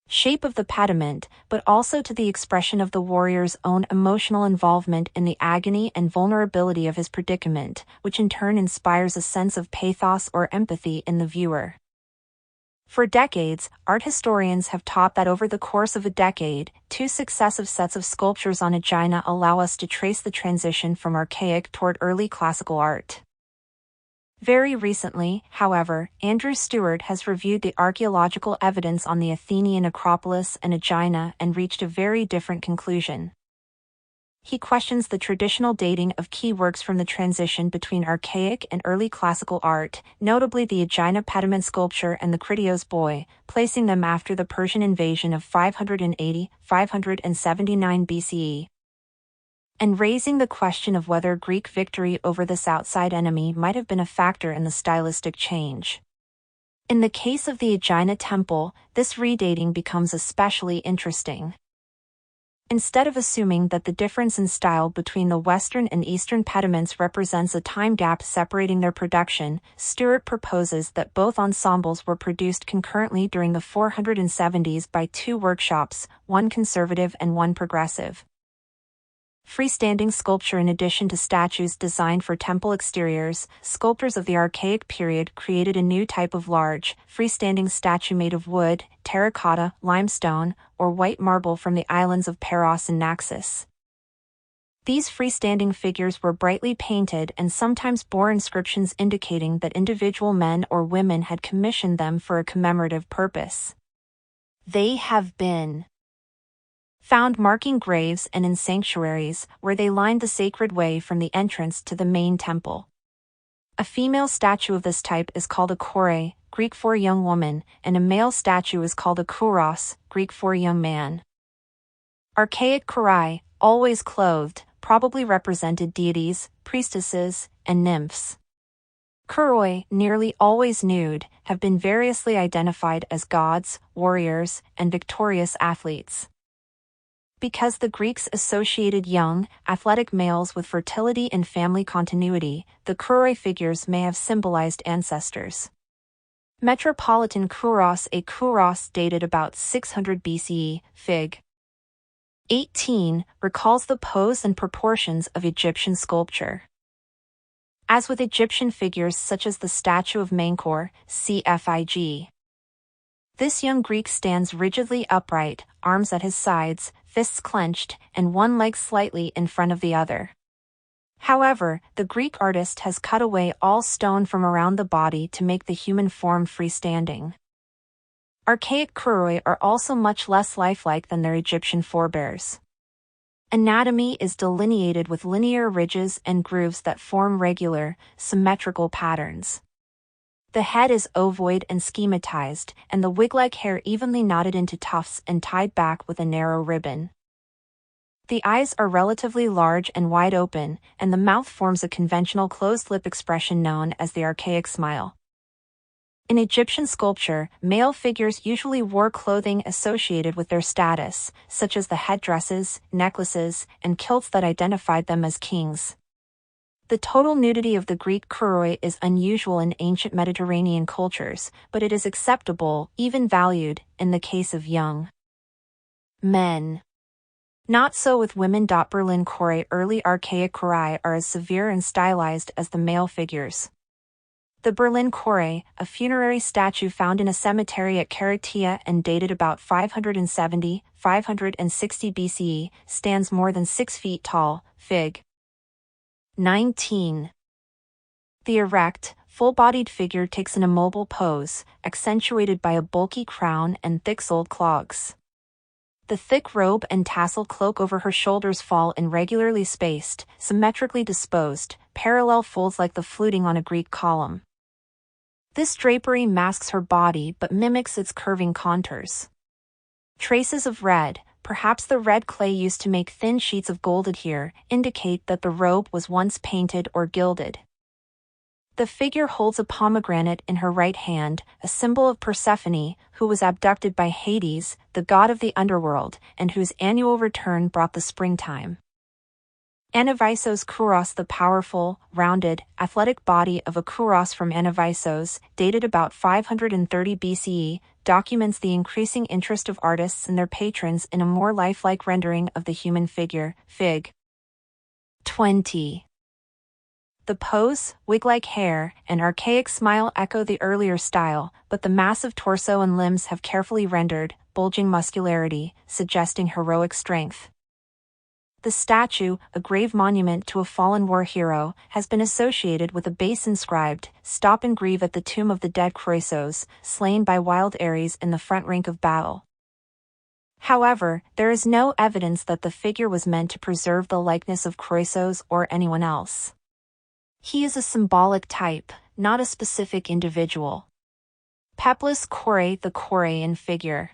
shape of the pediment, but also to the expression of the warrior's own emotional involvement in the agony and vulnerability of his predicament, which in turn inspires a sense of pathos or empathy in the viewer. For decades, art historians have taught that over the course of a decade, two successive sets of sculptures on Aegina allow us to trace the transition from archaic toward early classical art. Very recently, however, Andrew Stewart has reviewed the archaeological evidence on the Athenian Acropolis and Aegina and reached a very different conclusion. He questions the traditional dating of key works from the transition between archaic and early classical art, notably the Aegina pediment sculpture and the Critios boy, placing them after the Persian invasion of 580-579 BCE. And raising the question of whether Greek victory over this outside enemy might have been a factor in the stylistic change. In the case of the Aegina temple, this redating becomes especially interesting. Instead of assuming that the difference in style between the Western and Eastern pediments represents a time gap separating their production, Stewart proposes that both ensembles were produced concurrently during the 470s by two workshops, one conservative and one progressive. Freestanding sculpture. In addition to statues designed for temple exteriors, sculptors of the Archaic period created a new type of large, freestanding statue made of wood, terracotta, limestone, or white marble from the islands of Paros and Naxos. These freestanding figures were brightly painted and sometimes bore inscriptions indicating that individual men or women had commissioned them for a commemorative purpose. They have been found marking graves and in sanctuaries, where they lined the sacred way from the entrance to the main temple. A female statue of this type is called a kore, Greek for young woman, and a male statue is called a kouros, Greek for young man. Archaic korai, always clothed, probably represented deities, priestesses, and nymphs. Kuroi, nearly always nude, have been variously identified as gods, warriors, and victorious athletes. Because the Greeks associated young, athletic males with fertility and family continuity, the kuroi figures may have symbolized ancestors. Metropolitan Kouros. A kouros dated about 600 BCE, Fig. 18, recalls the pose and proportions of Egyptian sculpture. As with Egyptian figures such as the statue of Menkaure, cfig. This young Greek stands rigidly upright, arms at his sides, fists clenched, and one leg slightly in front of the other. However, the Greek artist has cut away all stone from around the body to make the human form freestanding. Archaic kuroi are also much less lifelike than their Egyptian forebears. Anatomy is delineated with linear ridges and grooves that form regular, symmetrical patterns. The head is ovoid and schematized, and the wig-like hair evenly knotted into tufts and tied back with a narrow ribbon. The eyes are relatively large and wide open, and the mouth forms a conventional closed-lip expression known as the archaic smile. In Egyptian sculpture, male figures usually wore clothing associated with their status, such as the headdresses, necklaces, and kilts that identified them as kings. The total nudity of the Greek kuroi is unusual in ancient Mediterranean cultures, but it is acceptable, even valued, in the case of young men. Not so with women. Berlin kore. Early archaic kurai are as severe and stylized as the male figures. The Berlin kore, a funerary statue found in a cemetery at Karatia and dated about 570-560 BCE, stands more than 6 feet tall, Fig. 19. The erect, full-bodied figure takes an immobile pose, accentuated by a bulky crown and thick soled clogs. The thick robe and tassel cloak over her shoulders fall in regularly spaced, symmetrically disposed, parallel folds like the fluting on a Greek column. This drapery masks her body but mimics its curving contours. Traces of red, perhaps the red clay used to make thin sheets of gold adhere, indicate that the robe was once painted or gilded. The figure holds a pomegranate in her right hand, a symbol of Persephone, who was abducted by Hades, the god of the underworld, and whose annual return brought the springtime. Anavisos kouros. The powerful, rounded, athletic body of a kouros from Anavisos, dated about 530 BCE, documents the increasing interest of artists and their patrons in a more lifelike rendering of the human figure, Fig. 20. The pose, wig-like hair, and archaic smile echo the earlier style, but the massive torso and limbs have carefully rendered, bulging muscularity, suggesting heroic strength. The statue, a grave monument to a fallen war hero, has been associated with a base inscribed, "Stop and grieve at the tomb of the dead Croesus, slain by wild Ares in the front rank of battle." However, there is no evidence that the figure was meant to preserve the likeness of Croesus or anyone else. He is a symbolic type, not a specific individual. Peplos Kore, the Korean figure.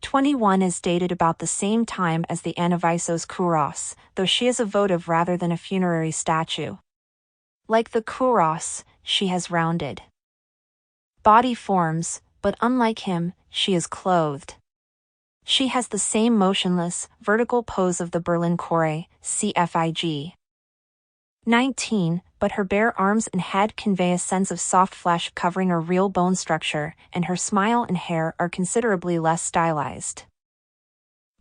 21 is dated about the same time as the Anavisos Kouros, though she is a votive rather than a funerary statue. Like the Kouros, she has rounded body forms, but unlike him, she is clothed. She has the same motionless, vertical pose of the Berlin Kore, CFIG. 19, but her bare arms and head convey a sense of soft flesh covering her real bone structure, and her smile and hair are considerably less stylized.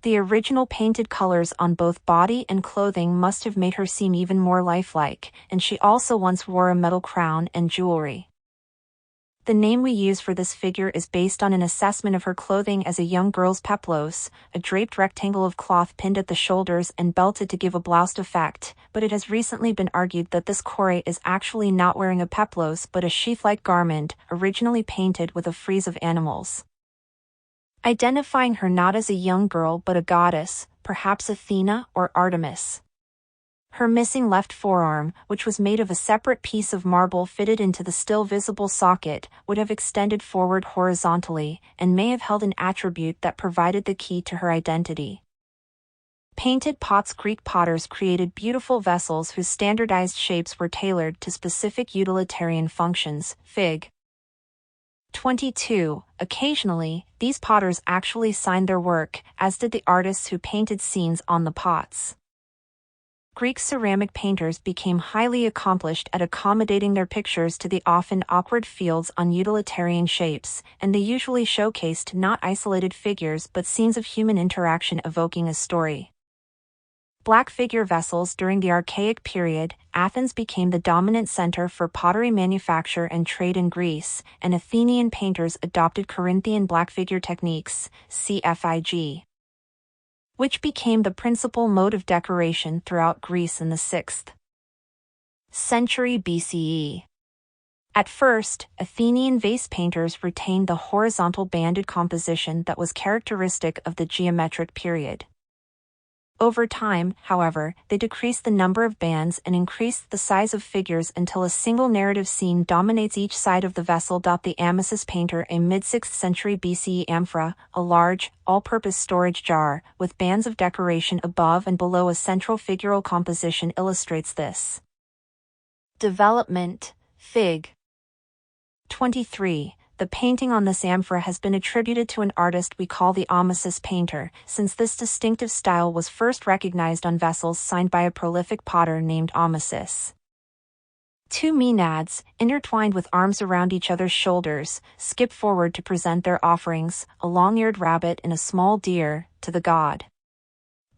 The original painted colors on both body and clothing must have made her seem even more lifelike, and she also once wore a metal crown and jewelry. The name we use for this figure is based on an assessment of her clothing as a young girl's peplos, a draped rectangle of cloth pinned at the shoulders and belted to give a bloused effect, but it has recently been argued that this kore is actually not wearing a peplos but a sheath-like garment, originally painted with a frieze of animals. Identifying her not as a young girl but a goddess, perhaps Athena or Artemis. Her missing left forearm, which was made of a separate piece of marble fitted into the still visible socket, would have extended forward horizontally, and may have held an attribute that provided the key to her identity. Painted pots. Greek potters created beautiful vessels whose standardized shapes were tailored to specific utilitarian functions. Fig. 22. Occasionally, these potters actually signed their work, as did the artists who painted scenes on the pots. Greek ceramic painters became highly accomplished at accommodating their pictures to the often awkward fields on utilitarian shapes, and they usually showcased not isolated figures but scenes of human interaction evoking a story. Black figure vessels. During the Archaic period, Athens became the dominant center for pottery manufacture and trade in Greece, and Athenian painters adopted Corinthian black figure techniques, CFIG, which became the principal mode of decoration throughout Greece in the 6th century BCE. At first, Athenian vase painters retained the horizontal banded composition that was characteristic of the geometric period. Over time, however, they decreased the number of bands and increased the size of figures until a single narrative scene dominates each side of the vessel. The Amasis painter, a mid-6th century BCE amphora, a large, all-purpose storage jar, with bands of decoration above and below a central figural composition, illustrates this development. Fig. 23. The painting on this amphora has been attributed to an artist we call the Amasis painter, since this distinctive style was first recognized on vessels signed by a prolific potter named Amasis. Two maenads, intertwined with arms around each other's shoulders, skip forward to present their offerings, a long-eared rabbit and a small deer, to the god.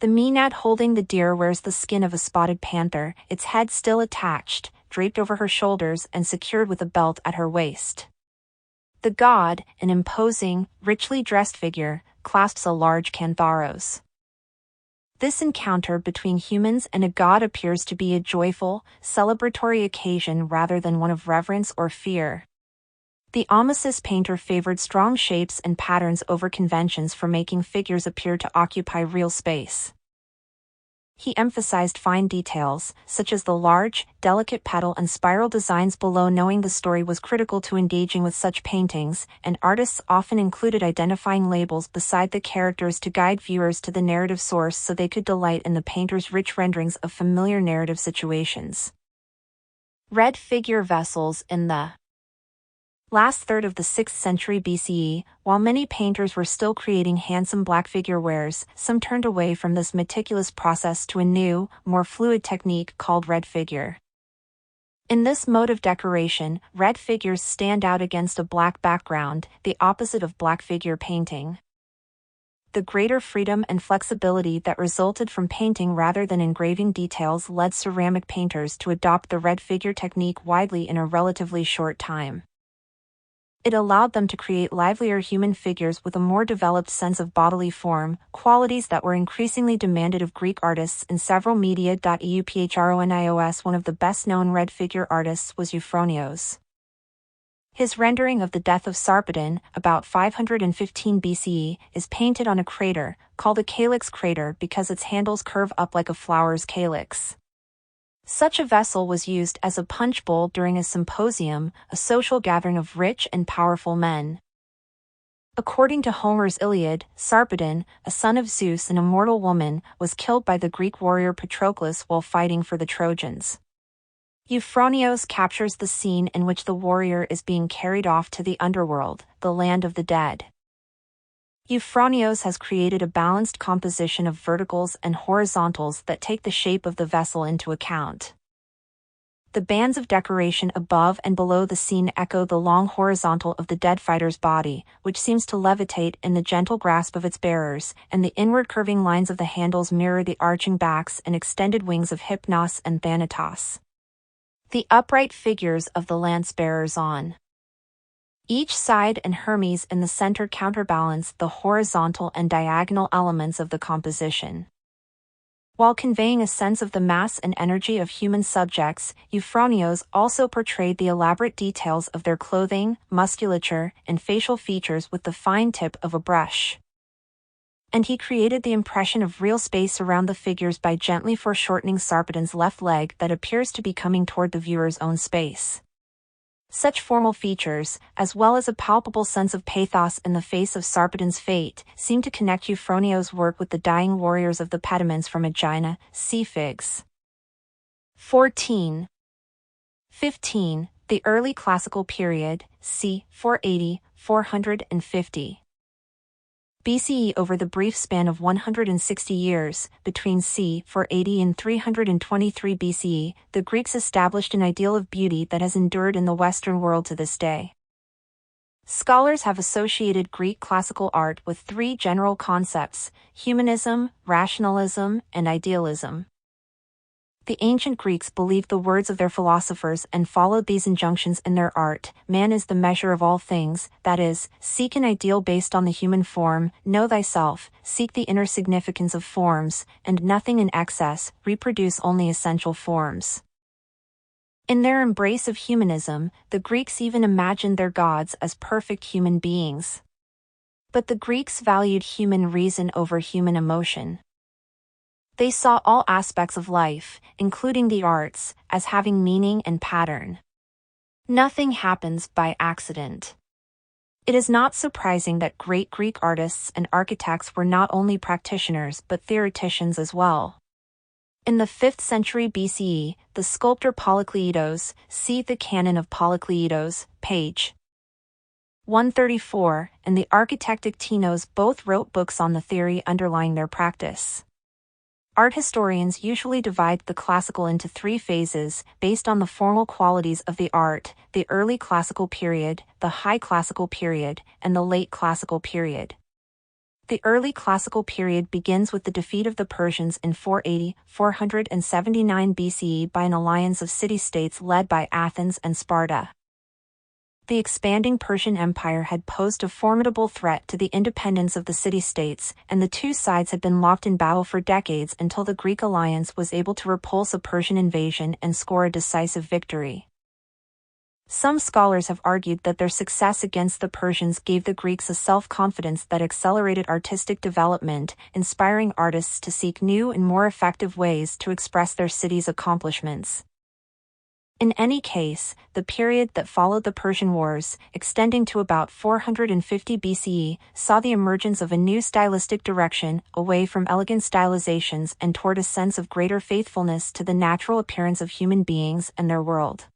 The maenad holding the deer wears the skin of a spotted panther, its head still attached, draped over her shoulders and secured with a belt at her waist. The god, an imposing, richly dressed figure, clasps a large cantharos. This encounter between humans and a god appears to be a joyful, celebratory occasion rather than one of reverence or fear. The Amasis painter favored strong shapes and patterns over conventions for making figures appear to occupy real space. He emphasized fine details, such as the large, delicate petal and spiral designs below. Knowing the story was critical to engaging with such paintings, and artists often included identifying labels beside the characters to guide viewers to the narrative source so they could delight in the painter's rich renderings of familiar narrative situations. Red figure vessels. In the last third of the 6th century BCE, while many painters were still creating handsome black figure wares, some turned away from this meticulous process to a new, more fluid technique called red figure. In this mode of decoration, red figures stand out against a black background, the opposite of black figure painting. the greater freedom and flexibility that resulted from painting rather than engraving details led ceramic painters to adopt the red figure technique widely in a relatively short time. It allowed them to create livelier human figures with a more developed sense of bodily form, qualities that were increasingly demanded of Greek artists in several media. Euphroneos, one of the best-known red figure artists, was Euphronios. His rendering of the death of Sarpedon, about 515 BCE, is painted on a crater, called a calyx crater because its handles curve up like a flower's calyx. Such a vessel was used as a punch bowl during a symposium, a social gathering of rich and powerful men. According to Homer's Iliad, Sarpedon, a son of Zeus and a mortal woman, was killed by the Greek warrior Patroclus while fighting for the Trojans. Euphronios captures the scene in which the warrior is being carried off to the underworld, the land of the dead. Euphronios has created a balanced composition of verticals and horizontals that take the shape of the vessel into account. The bands of decoration above and below the scene echo the long horizontal of the dead fighter's body, which seems to levitate in the gentle grasp of its bearers, and the inward curving lines of the handles mirror the arching backs and extended wings of Hypnos and Thanatos. The upright figures of the lance-bearers on each side and Hermes in the center counterbalance the horizontal and diagonal elements of the composition. While conveying a sense of the mass and energy of human subjects, Euphronios also portrayed the elaborate details of their clothing, musculature, and facial features with the fine tip of a brush. And he created the impression of real space around the figures by gently foreshortening Sarpedon's left leg that appears to be coming toward the viewer's own space. Such formal features, as well as a palpable sense of pathos in the face of Sarpedon's fate, seem to connect Euphronios' work with the dying warriors of the pediments from Aegina, see Figs. 14. 15. The early classical period, c. 480–450 BCE. Over the brief span of 160 years, between c. 480 and 323 BCE, the Greeks established an ideal of beauty that has endured in the Western world to this day. Scholars have associated Greek classical art with three general concepts: humanism, rationalism, and idealism. The ancient Greeks believed the words of their philosophers and followed these injunctions in their art. Man is the measure of all things, that is, seek an ideal based on the human form, know thyself, seek the inner significance of forms, and nothing in excess, reproduce only essential forms. In their embrace of humanism, the Greeks even imagined their gods as perfect human beings. But the Greeks valued human reason over human emotion. They saw all aspects of life, including the arts, as having meaning and pattern. Nothing happens by accident. It is not surprising that great Greek artists and architects were not only practitioners but theoreticians as well. In the 5th century BCE, the sculptor Polykleitos, see the Canon of Polykleitos, page 134, and the architect Ectinos both wrote books on the theory underlying their practice. Art historians usually divide the classical into three phases, based on the formal qualities of the art: the early classical period, the high classical period, and the late classical period. The early classical period begins with the defeat of the Persians in 480–479 BCE by an alliance of city-states led by Athens and Sparta. The expanding Persian Empire had posed a formidable threat to the independence of the city-states, and the two sides had been locked in battle for decades until the Greek alliance was able to repulse a Persian invasion and score a decisive victory. Some scholars have argued that their success against the Persians gave the Greeks a self-confidence that accelerated artistic development, inspiring artists to seek new and more effective ways to express their city's accomplishments. In any case, the period that followed the Persian Wars, extending to about 450 BCE, saw the emergence of a new stylistic direction, away from elegant stylizations and toward a sense of greater faithfulness to the natural appearance of human beings and their world.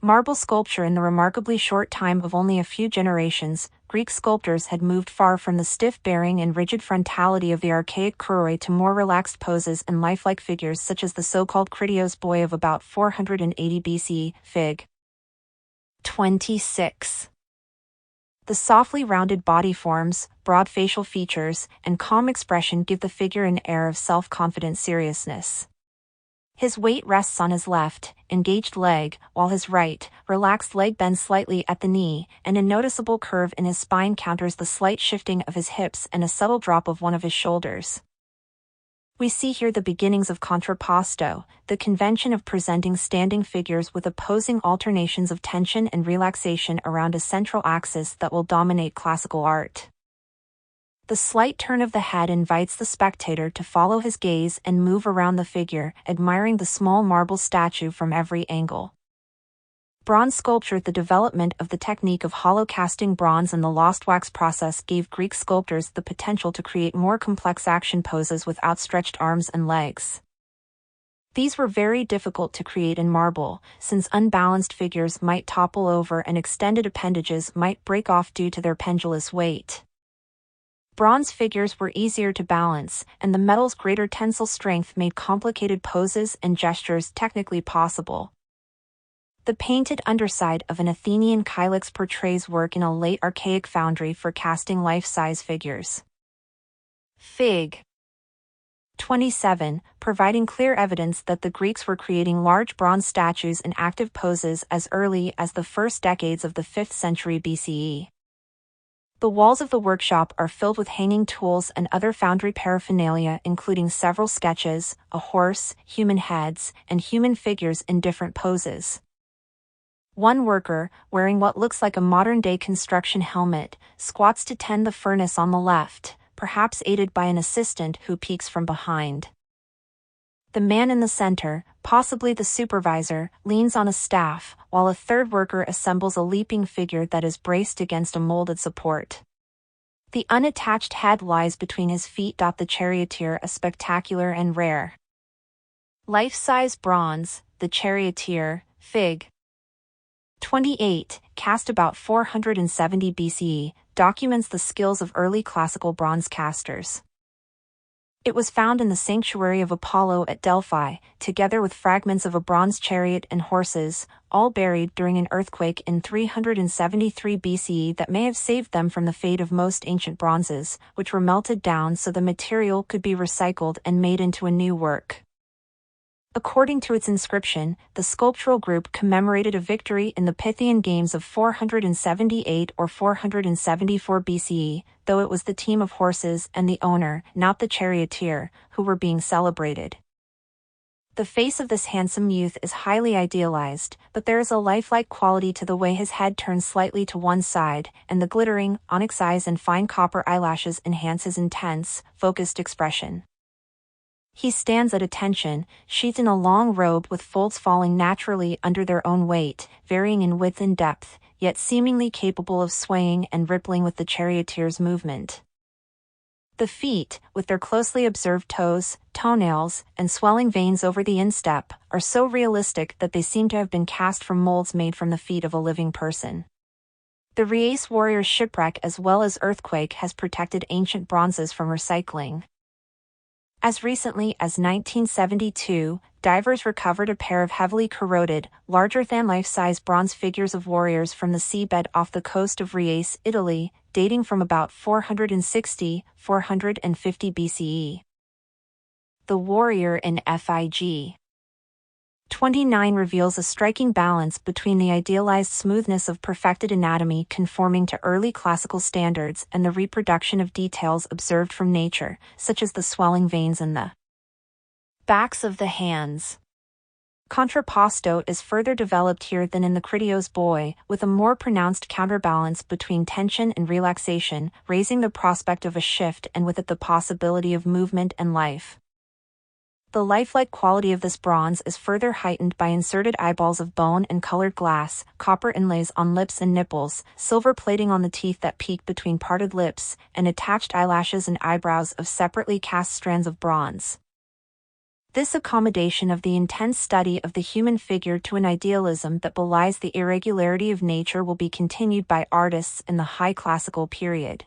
Marble sculpture. In the remarkably short time of only a few generations, Greek sculptors had moved far from the stiff bearing and rigid frontality of the archaic kuroi to more relaxed poses and lifelike figures such as the so-called Critios boy of about 480 BC, Fig. 26. The softly rounded body forms, broad facial features, and calm expression give the figure an air of self-confident seriousness. His weight rests on his left, engaged leg, while his right, relaxed leg bends slightly at the knee, and a noticeable curve in his spine counters the slight shifting of his hips and a subtle drop of one of his shoulders. We see here the beginnings of contrapposto, the convention of presenting standing figures with opposing alternations of tension and relaxation around a central axis that will dominate classical art. The slight turn of the head invites the spectator to follow his gaze and move around the figure, admiring the small marble statue from every angle. Bronze sculpture. The development of the technique of hollow casting bronze and the lost wax process gave Greek sculptors the potential to create more complex action poses with outstretched arms and legs. These were very difficult to create in marble, since unbalanced figures might topple over and extended appendages might break off due to their pendulous weight. Bronze figures were easier to balance, and the metal's greater tensile strength made complicated poses and gestures technically possible. The painted underside of an Athenian kylix portrays work in a late archaic foundry for casting life-size figures. Fig. 27, providing clear evidence that the Greeks were creating large bronze statues in active poses as early as the first decades of the 5th century BCE. The walls of the workshop are filled with hanging tools and other foundry paraphernalia, including several sketches, a horse, human heads, and human figures in different poses. One worker, wearing what looks like a modern-day construction helmet, squats to tend the furnace on the left, perhaps aided by an assistant who peeks from behind. The man in the center, possibly the supervisor, leans on a staff, while a third worker assembles a leaping figure that is braced against a molded support. The unattached head lies between his feet. The charioteer, a spectacular and rare life-size bronze, the charioteer, Fig. 28, cast about 470 BCE, documents the skills of early classical bronze casters. It was found in the sanctuary of Apollo at Delphi, together with fragments of a bronze chariot and horses, all buried during an earthquake in 373 BCE that may have saved them from the fate of most ancient bronzes, which were melted down so the material could be recycled and made into a new work. According to its inscription, the sculptural group commemorated a victory in the Pythian Games of 478 or 474 BCE, though it was the team of horses and the owner, not the charioteer, who were being celebrated. The face of this handsome youth is highly idealized, but there is a lifelike quality to the way his head turns slightly to one side, and the glittering, onyx eyes and fine copper eyelashes enhance his intense, focused expression. He stands at attention, sheathed in a long robe with folds falling naturally under their own weight, varying in width and depth, yet seemingly capable of swaying and rippling with the charioteer's movement. The feet, with their closely observed toes, toenails, and swelling veins over the instep, are so realistic that they seem to have been cast from molds made from the feet of a living person. The Reyes warrior's shipwreck as well as earthquake has protected ancient bronzes from recycling. As recently as 1972, divers recovered a pair of heavily corroded, larger-than-life-size bronze figures of warriors from the seabed off the coast of Reyes, Italy, dating from about 460–450 BCE. The warrior in Fig. 29 reveals a striking balance between the idealized smoothness of perfected anatomy conforming to early classical standards and the reproduction of details observed from nature, such as the swelling veins in the backs of the hands. Contrapposto is further developed here than in the Critios boy, with a more pronounced counterbalance between tension and relaxation, raising the prospect of a shift and with it the possibility of movement and life. The lifelike quality of this bronze is further heightened by inserted eyeballs of bone and colored glass, copper inlays on lips and nipples, silver plating on the teeth that peek between parted lips, and attached eyelashes and eyebrows of separately cast strands of bronze. This accommodation of the intense study of the human figure to an idealism that belies the irregularity of nature will be continued by artists in the High Classical period.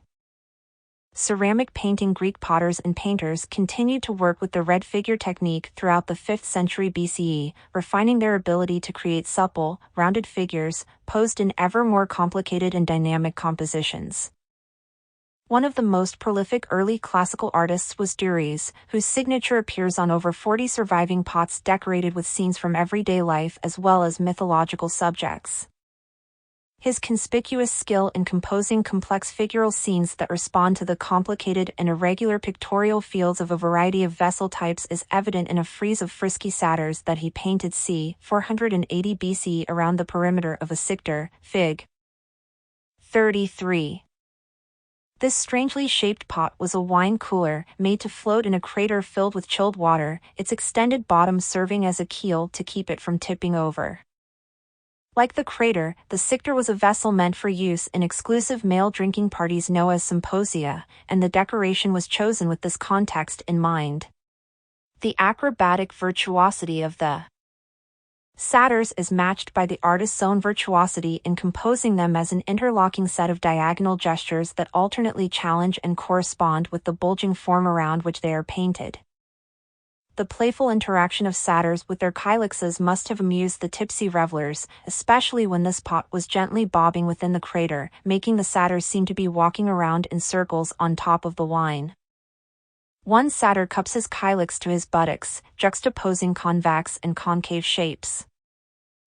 ceramic painting. Greek potters and painters continued to work with the red figure technique throughout the 5th century BCE, refining their ability to create supple, rounded figures, posed in ever more complicated and dynamic compositions. One of the most prolific early classical artists was Dürres, whose signature appears on over 40 surviving pots decorated with scenes from everyday life as well as mythological subjects. His conspicuous skill in composing complex figural scenes that respond to the complicated and irregular pictorial fields of a variety of vessel types is evident in a frieze of frisky satyrs that he painted c. 480 BC around the perimeter of a Sictor, Fig. 33. This strangely shaped pot was a wine cooler made to float in a crater filled with chilled water, its extended bottom serving as a keel to keep it from tipping over. Like the crater, the Sictor was a vessel meant for use in exclusive male drinking parties known as symposia, and the decoration was chosen with this context in mind. The acrobatic virtuosity of the satyrs is matched by the artist's own virtuosity in composing them as an interlocking set of diagonal gestures that alternately challenge and correspond with the bulging form around which they are painted. The playful interaction of satyrs with their kylixes must have amused the tipsy revelers, especially when this pot was gently bobbing within the crater, making the satyrs seem to be walking around in circles on top of the wine. One satyr cups his kylix to his buttocks, juxtaposing convex and concave shapes.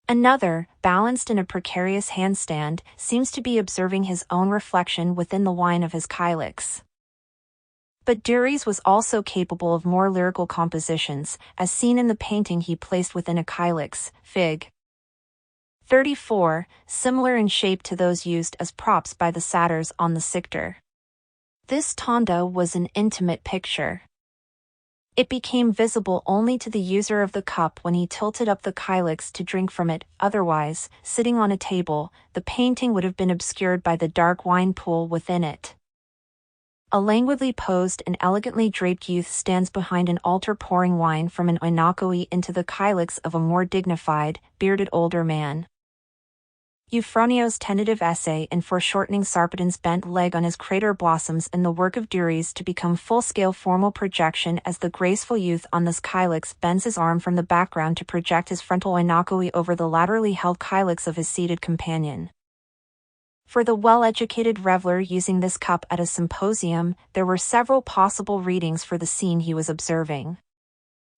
Another, balanced in a precarious handstand, seems to be observing his own reflection within the wine of his kylix. But Dürres was also capable of more lyrical compositions, as seen in the painting he placed within a kylix, Fig. 34, similar in shape to those used as props by the satyrs on the Sictor. This tondo was an intimate picture. It became visible only to the user of the cup when he tilted up the kylix to drink from it, otherwise, sitting on a table, the painting would have been obscured by the dark wine pool within it. A languidly posed and elegantly draped youth stands behind an altar pouring wine from an oinakoi into the kylix of a more dignified, bearded older man. Euphronios' tentative essay in foreshortening Sarpedon's bent leg on his crater blossoms in the work of Dürres to become full-scale formal projection as the graceful youth on this kylix bends his arm from the background to project his frontal oinakoi over the laterally held kylix of his seated companion. For the well-educated reveler using this cup at a symposium, there were several possible readings for the scene he was observing.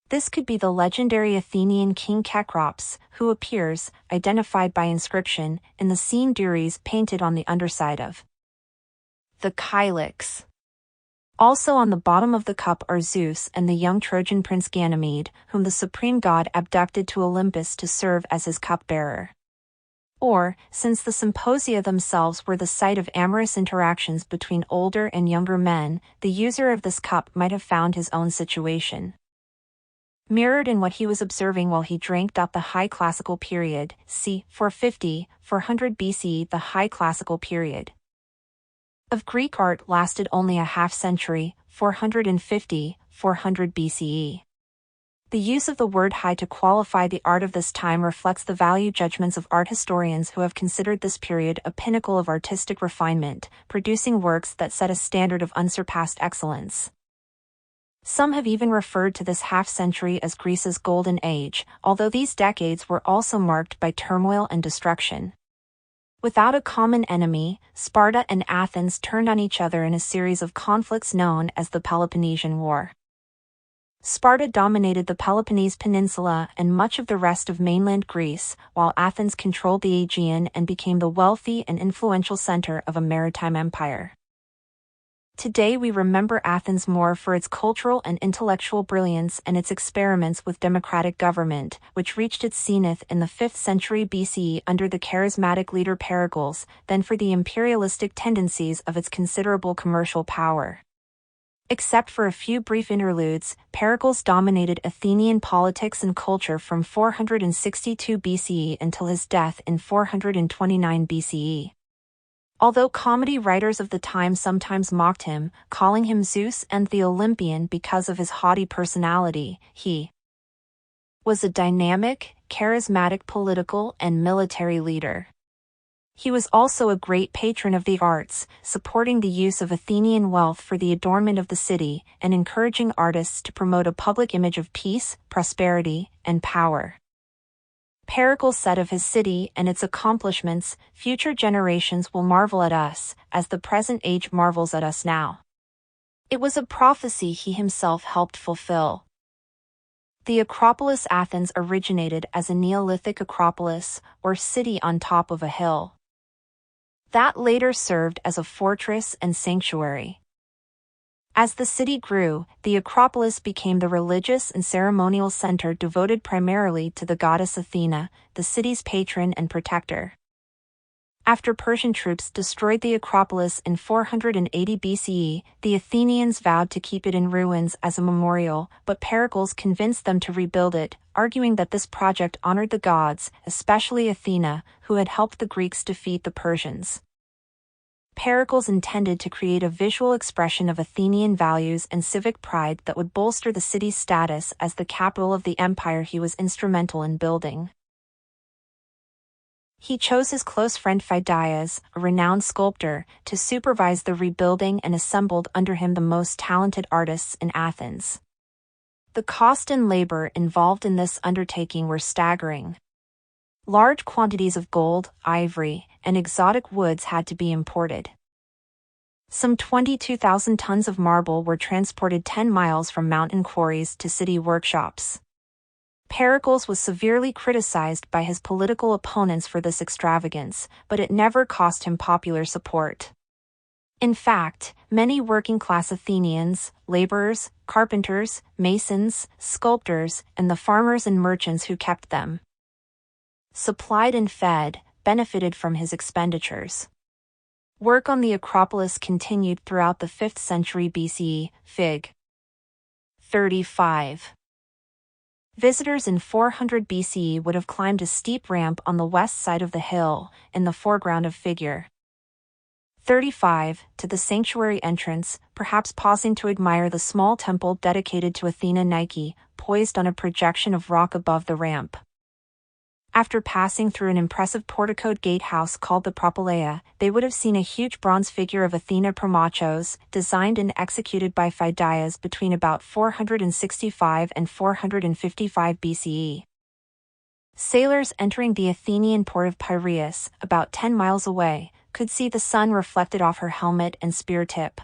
This could be the legendary Athenian king Cecrops, who appears, identified by inscription, in the scene Dürres painted on the underside of the kylix. Also on the bottom of the cup are Zeus and the young Trojan prince Ganymede, whom the supreme god abducted to Olympus to serve as his cupbearer. Or, since the symposia themselves were the site of amorous interactions between older and younger men, the user of this cup might have found his own situation mirrored in what he was observing while he drank. The High Classical Period, c. 450, 400 BC. The High Classical period of Greek art lasted only a half-century, 450, 400 BCE. The use of the word high to qualify the art of this time reflects the value judgments of art historians who have considered this period a pinnacle of artistic refinement, producing works that set a standard of unsurpassed excellence. Some have even referred to this half-century as Greece's Golden Age, although these decades were also marked by turmoil and destruction. Without a common enemy, Sparta and Athens turned on each other in a series of conflicts known as the Peloponnesian War. Sparta dominated the Peloponnese Peninsula and much of the rest of mainland Greece, while Athens controlled the Aegean and became the wealthy and influential center of a maritime empire. Today we remember Athens more for its cultural and intellectual brilliance and its experiments with democratic government, which reached its zenith in the 5th century BCE under the charismatic leader Pericles, than for the imperialistic tendencies of its considerable commercial power. Except for a few brief interludes, Pericles dominated Athenian politics and culture from 462 BCE until his death in 429 BCE. Although comedy writers of the time sometimes mocked him, calling him Zeus and the Olympian because of his haughty personality, he was a dynamic, charismatic political and military leader. He was also a great patron of the arts, supporting the use of Athenian wealth for the adornment of the city, and encouraging artists to promote a public image of peace, prosperity, and power. Pericles said of his city and its accomplishments, "Future generations will marvel at us, as the present age marvels at us now." It was a prophecy he himself helped fulfill. The Acropolis Athens originated as a Neolithic acropolis, or city on top of a hill. That later served as a fortress and sanctuary. As the city grew, the Acropolis became the religious and ceremonial center devoted primarily to the goddess Athena, the city's patron and protector. After Persian troops destroyed the Acropolis in 480 BCE, the Athenians vowed to keep it in ruins as a memorial, but Pericles convinced them to rebuild it, arguing that this project honored the gods, especially Athena, who had helped the Greeks defeat the Persians. Pericles intended to create a visual expression of Athenian values and civic pride that would bolster the city's status as the capital of the empire he was instrumental in building. He chose his close friend Phidias, a renowned sculptor, to supervise the rebuilding and assembled under him the most talented artists in Athens. The cost and labor involved in this undertaking were staggering. Large quantities of gold, ivory, and exotic woods had to be imported. Some 22,000 tons of marble were transported 10 miles from mountain quarries to city workshops. Pericles was severely criticized by his political opponents for this extravagance, but it never cost him popular support. In fact, many working-class Athenians, laborers, carpenters, masons, sculptors, and the farmers and merchants who kept them supplied and fed, benefited from his expenditures. Work on the Acropolis continued throughout the 5th century BCE, Fig. 35. Visitors in 400 BCE would have climbed a steep ramp on the west side of the hill, in the foreground of Figure 35, to the sanctuary entrance, perhaps pausing to admire the small temple dedicated to Athena Nike, poised on a projection of rock above the ramp. After passing through an impressive porticoed gatehouse called the Propylaea, they would have seen a huge bronze figure of Athena Promachos, designed and executed by Phidias between about 465 and 455 BCE. Sailors entering the Athenian port of Piraeus, about 10 miles away, could see the sun reflected off her helmet and spear tip.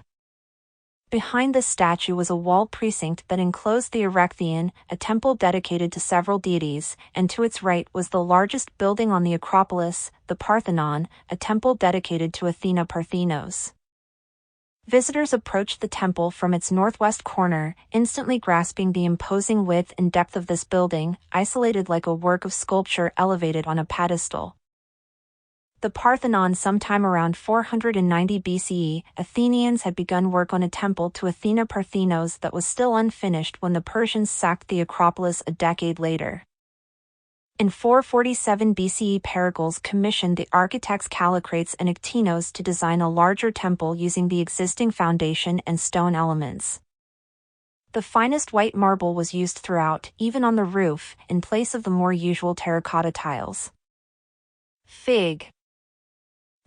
Behind the statue was a walled precinct that enclosed the Erechtheion, a temple dedicated to several deities, and to its right was the largest building on the Acropolis, the Parthenon, a temple dedicated to Athena Parthenos. Visitors approached the temple from its northwest corner, instantly grasping the imposing width and depth of this building, isolated like a work of sculpture elevated on a pedestal. The Parthenon. Sometime around 490 BCE, Athenians had begun work on a temple to Athena Parthenos that was still unfinished when the Persians sacked the Acropolis a decade later. In 447 BCE, Pericles commissioned the architects Callicrates and Ectinos to design a larger temple using the existing foundation and stone elements. The finest white marble was used throughout, even on the roof, in place of the more usual terracotta tiles. Fig.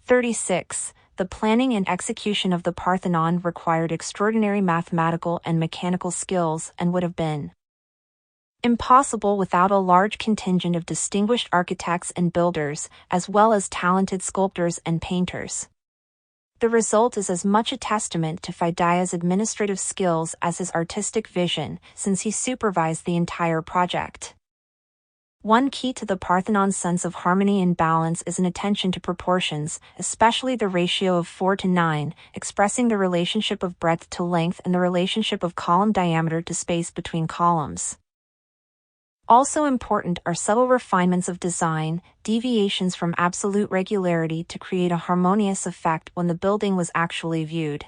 36. The planning and execution of the Parthenon required extraordinary mathematical and mechanical skills and would have been impossible without a large contingent of distinguished architects and builders, as well as talented sculptors and painters. The result is as much a testament to Phidias' administrative skills as his artistic vision, since he supervised the entire project. One key to the Parthenon's sense of harmony and balance is an attention to proportions, especially the ratio of 4:9, expressing the relationship of breadth to length and the relationship of column diameter to space between columns. Also important are subtle refinements of design, deviations from absolute regularity to create a harmonious effect when the building was actually viewed.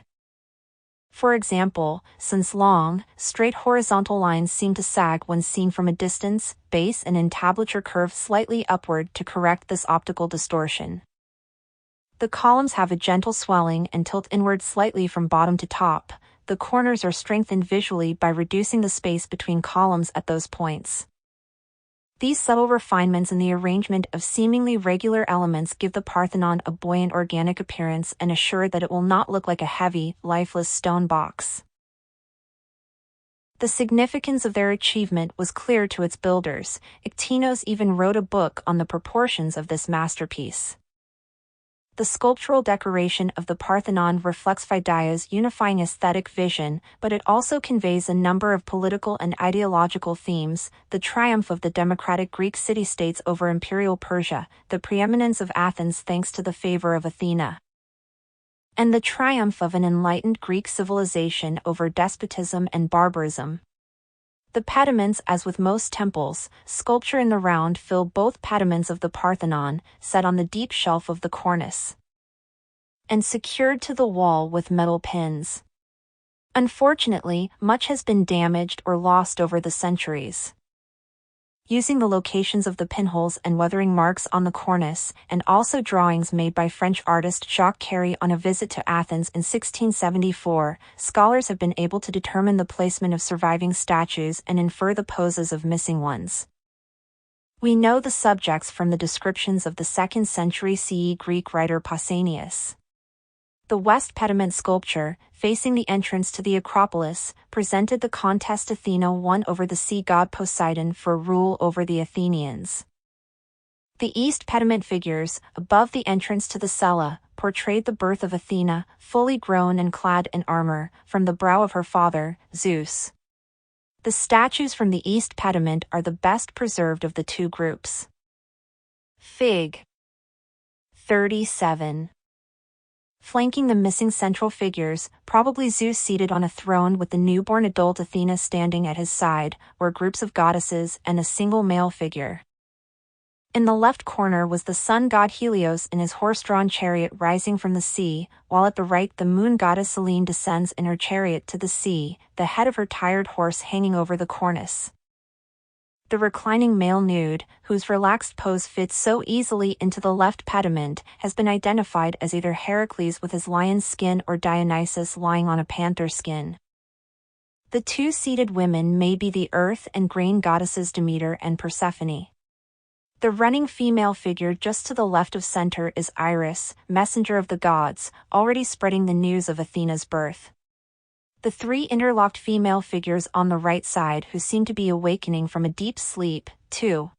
For example, since long, straight horizontal lines seem to sag when seen from a distance, base and entablature curve slightly upward to correct this optical distortion. The columns have a gentle swelling and tilt inward slightly from bottom to top. The corners are strengthened visually by reducing the space between columns at those points. These subtle refinements in the arrangement of seemingly regular elements give the Parthenon a buoyant organic appearance and assure that it will not look like a heavy, lifeless stone box. The significance of their achievement was clear to its builders. Iktinos even wrote a book on the proportions of this masterpiece. The sculptural decoration of the Parthenon reflects Pheidias' unifying aesthetic vision, but it also conveys a number of political and ideological themes: the triumph of the democratic Greek city-states over imperial Persia, the preeminence of Athens thanks to the favor of Athena, and the triumph of an enlightened Greek civilization over despotism and barbarism. The pediments, as with most temples, sculpture in the round fill both pediments of the Parthenon, set on the deep shelf of the cornice, and secured to the wall with metal pins. Unfortunately, much has been damaged or lost over the centuries. Using the locations of the pinholes and weathering marks on the cornice, and also drawings made by French artist Jacques Carré on a visit to Athens in 1674, scholars have been able to determine the placement of surviving statues and infer the poses of missing ones. We know the subjects from the descriptions of the 2nd century CE Greek writer Pausanias. The west pediment sculpture, facing the entrance to the Acropolis, presented the contest Athena won over the sea god Poseidon for rule over the Athenians. The east pediment figures, above the entrance to the cella, portrayed the birth of Athena, fully grown and clad in armor, from the brow of her father, Zeus. The statues from the east pediment are the best preserved of the two groups. Fig. 37. Flanking the missing central figures, probably Zeus seated on a throne with the newborn adult Athena standing at his side, were groups of goddesses and a single male figure. In the left corner was the sun god Helios in his horse-drawn chariot rising from the sea, while at the right the moon goddess Selene descends in her chariot to the sea, the head of her tired horse hanging over the cornice. The reclining male nude, whose relaxed pose fits so easily into the left pediment, has been identified as either Heracles with his lion's skin or Dionysus lying on a panther skin. The two seated women may be the earth and grain goddesses Demeter and Persephone. The running female figure just to the left of center is Iris, messenger of the gods, already spreading the news of Athena's birth. The three interlocked female figures on the right side who seem to be awakening from a deep sleep, two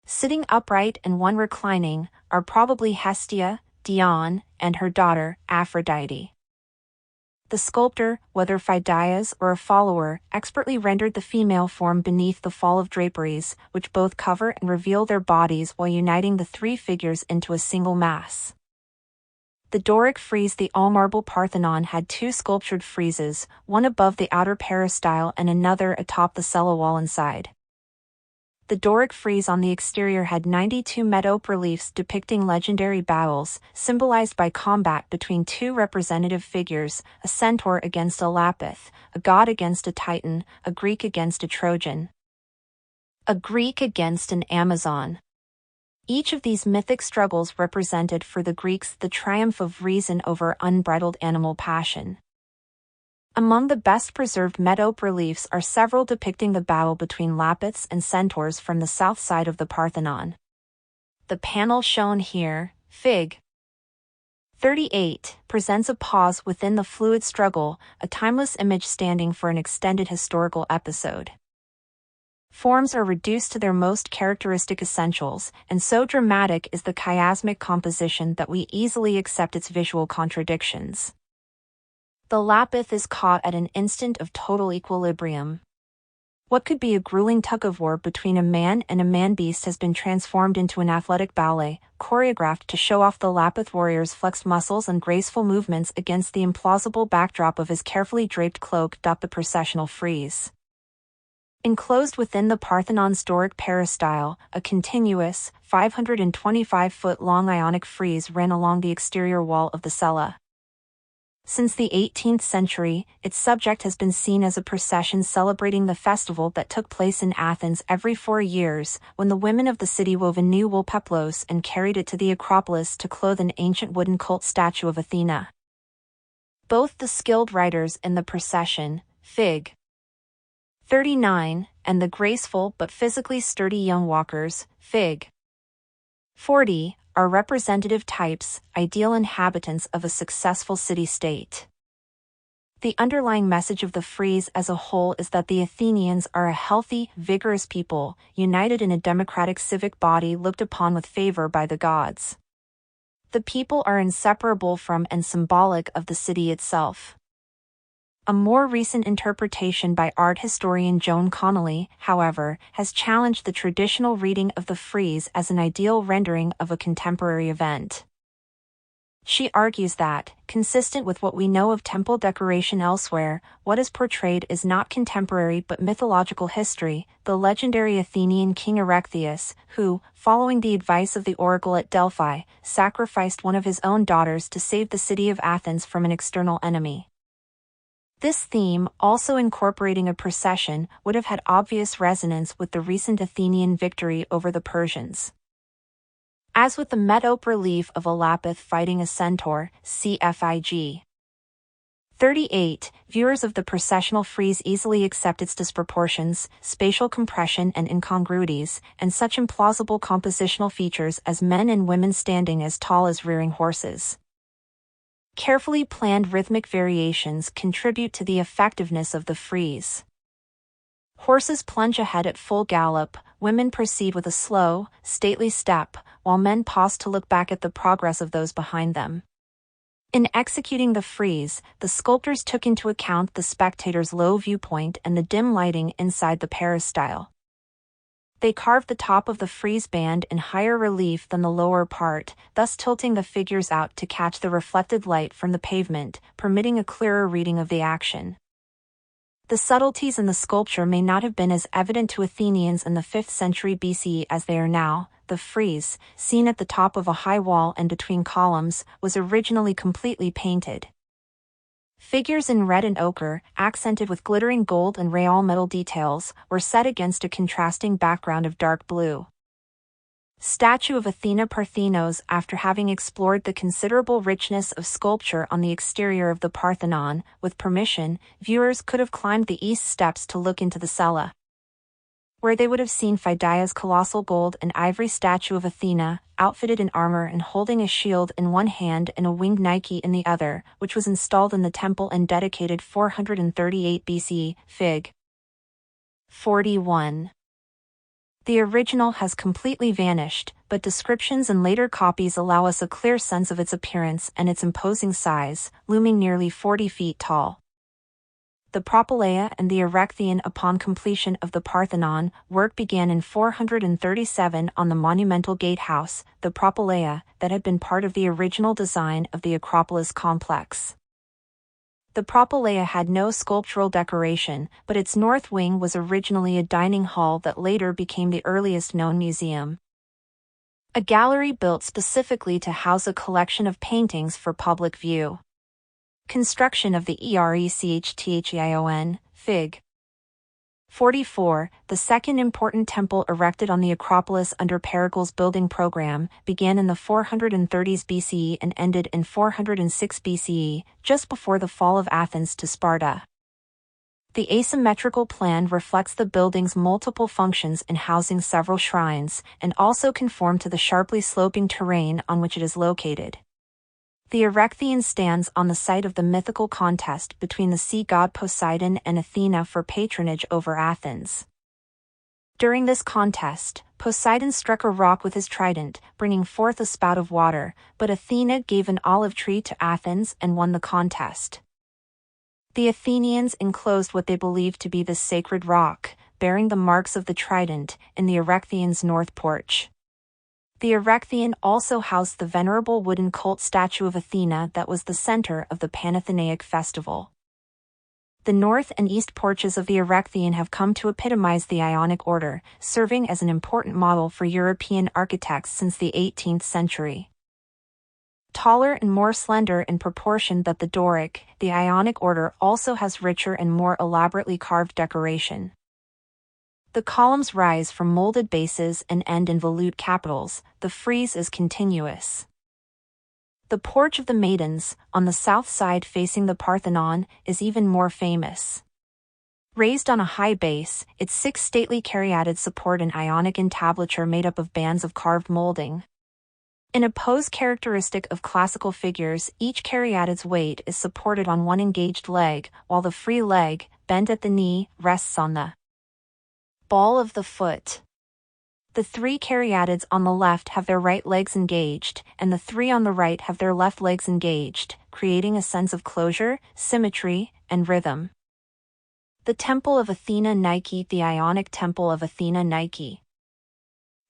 sitting upright and one reclining, are probably Hestia, Dione, and her daughter, Aphrodite. The sculptor, whether Pheidias or a follower, expertly rendered the female form beneath the fall of draperies, which both cover and reveal their bodies while uniting the three figures into a single mass. The Doric frieze. The all-marble Parthenon had two sculptured friezes, one above the outer peristyle and another atop the cella wall inside. The Doric frieze on the exterior had 92 metope reliefs depicting legendary battles, symbolized by combat between two representative figures, a centaur against a Lapith, a god against a Titan, a Greek against a Trojan, a Greek against an Amazon. Each of these mythic struggles represented for the Greeks the triumph of reason over unbridled animal passion. Among the best preserved metope reliefs are several depicting the battle between Lapiths and centaurs from the south side of the Parthenon. The panel shown here, Fig. 38, presents a pause within the fluid struggle, a timeless image standing for an extended historical episode. Forms are reduced to their most characteristic essentials, and so dramatic is the chiasmic composition that we easily accept its visual contradictions. The Lapith is caught at an instant of total equilibrium. What could be a grueling tug-of-war between a man and a man-beast has been transformed into an athletic ballet, choreographed to show off the Lapith warrior's flexed muscles and graceful movements against the implausible backdrop of his carefully draped cloak. The processional frieze. Enclosed within the Parthenon's Doric peristyle, a continuous, 525-foot-long Ionic frieze ran along the exterior wall of the cella. Since the 18th century, its subject has been seen as a procession celebrating the festival that took place in Athens every 4 years, when the women of the city wove a new wool peplos and carried it to the Acropolis to clothe an ancient wooden cult statue of Athena. Both the skilled riders in the procession, Fig. 39, and the graceful but physically sturdy young walkers, Fig. 40, are representative types, ideal inhabitants of a successful city-state. The underlying message of the frieze as a whole is that the Athenians are a healthy, vigorous people, united in a democratic civic body looked upon with favor by the gods. The people are inseparable from and symbolic of the city itself. A more recent interpretation by art historian Joan Connolly, however, has challenged the traditional reading of the frieze as an ideal rendering of a contemporary event. She argues that, consistent with what we know of temple decoration elsewhere, what is portrayed is not contemporary but mythological history. The legendary Athenian king Erechtheus, who, following the advice of the oracle at Delphi, sacrificed one of his own daughters to save the city of Athens from an external enemy. This theme, also incorporating a procession, would have had obvious resonance with the recent Athenian victory over the Persians. As with the metope relief of a Lapith fighting a centaur, cfig. 38, viewers of the processional frieze easily accept its disproportions, spatial compression and incongruities, and such implausible compositional features as men and women standing as tall as rearing horses. Carefully planned rhythmic variations contribute to the effectiveness of the frieze. Horses plunge ahead at full gallop, women proceed with a slow, stately step, while men pause to look back at the progress of those behind them. In executing the frieze, the sculptors took into account the spectator's low viewpoint and the dim lighting inside the peristyle. They carved the top of the frieze band in higher relief than the lower part, thus tilting the figures out to catch the reflected light from the pavement, permitting a clearer reading of the action. The subtleties in the sculpture may not have been as evident to Athenians in the 5th century BCE as they are now. The frieze, seen at the top of a high wall and between columns, was originally completely painted. Figures in red and ochre, accented with glittering gold and real metal details, were set against a contrasting background of dark blue. Statue of Athena Parthenos. After having explored the considerable richness of sculpture on the exterior of the Parthenon, with permission, viewers could have climbed the east steps to look into the cella, where they would have seen Pheidias' colossal gold and ivory statue of Athena, outfitted in armor and holding a shield in one hand and a winged Nike in the other, which was installed in the temple and dedicated 438 BC, Fig. 41. The original has completely vanished, but descriptions and later copies allow us a clear sense of its appearance and its imposing size, looming nearly 40 feet tall. The Propylaea and the Erechtheion. Upon completion of the Parthenon, work began in 437 on the monumental gatehouse, the Propylaea, that had been part of the original design of the Acropolis complex. The Propylaea had no sculptural decoration, but its north wing was originally a dining hall that later became the earliest known museum. A gallery built specifically to house a collection of paintings for public view. Construction of the Erechtheion, Fig. 44, the second important temple erected on the Acropolis under Pericles' building program, began in the 430s BCE and ended in 406 BCE, just before the fall of Athens to Sparta. The asymmetrical plan reflects the building's multiple functions in housing several shrines, and also conform to the sharply sloping terrain on which it is located. The Erechtheion stands on the site of the mythical contest between the sea god Poseidon and Athena for patronage over Athens. During this contest, Poseidon struck a rock with his trident, bringing forth a spout of water, but Athena gave an olive tree to Athens and won the contest. The Athenians enclosed what they believed to be the sacred rock, bearing the marks of the trident, in the Erechtheion's north porch. The Erechtheion also housed the venerable wooden cult statue of Athena that was the center of the Panathenaic festival. The north and east porches of the Erechtheion have come to epitomize the Ionic order, serving as an important model for European architects since the 18th century. Taller and more slender in proportion than the Doric, the Ionic order also has richer and more elaborately carved decoration. The columns rise from molded bases and end in volute capitals. The frieze is continuous. The Porch of the Maidens, on the south side facing the Parthenon, is even more famous. Raised on a high base, its 6 stately caryatids support an Ionic entablature made up of bands of carved molding. In a pose characteristic of classical figures, each caryatid's weight is supported on one engaged leg, while the free leg, bent at the knee, rests on the ball of the foot. The 3 caryatids on the left have their right legs engaged, and the 3 on the right have their left legs engaged, creating a sense of closure, symmetry, and rhythm. The Temple of Athena Nike. The Ionic Temple of Athena Nike,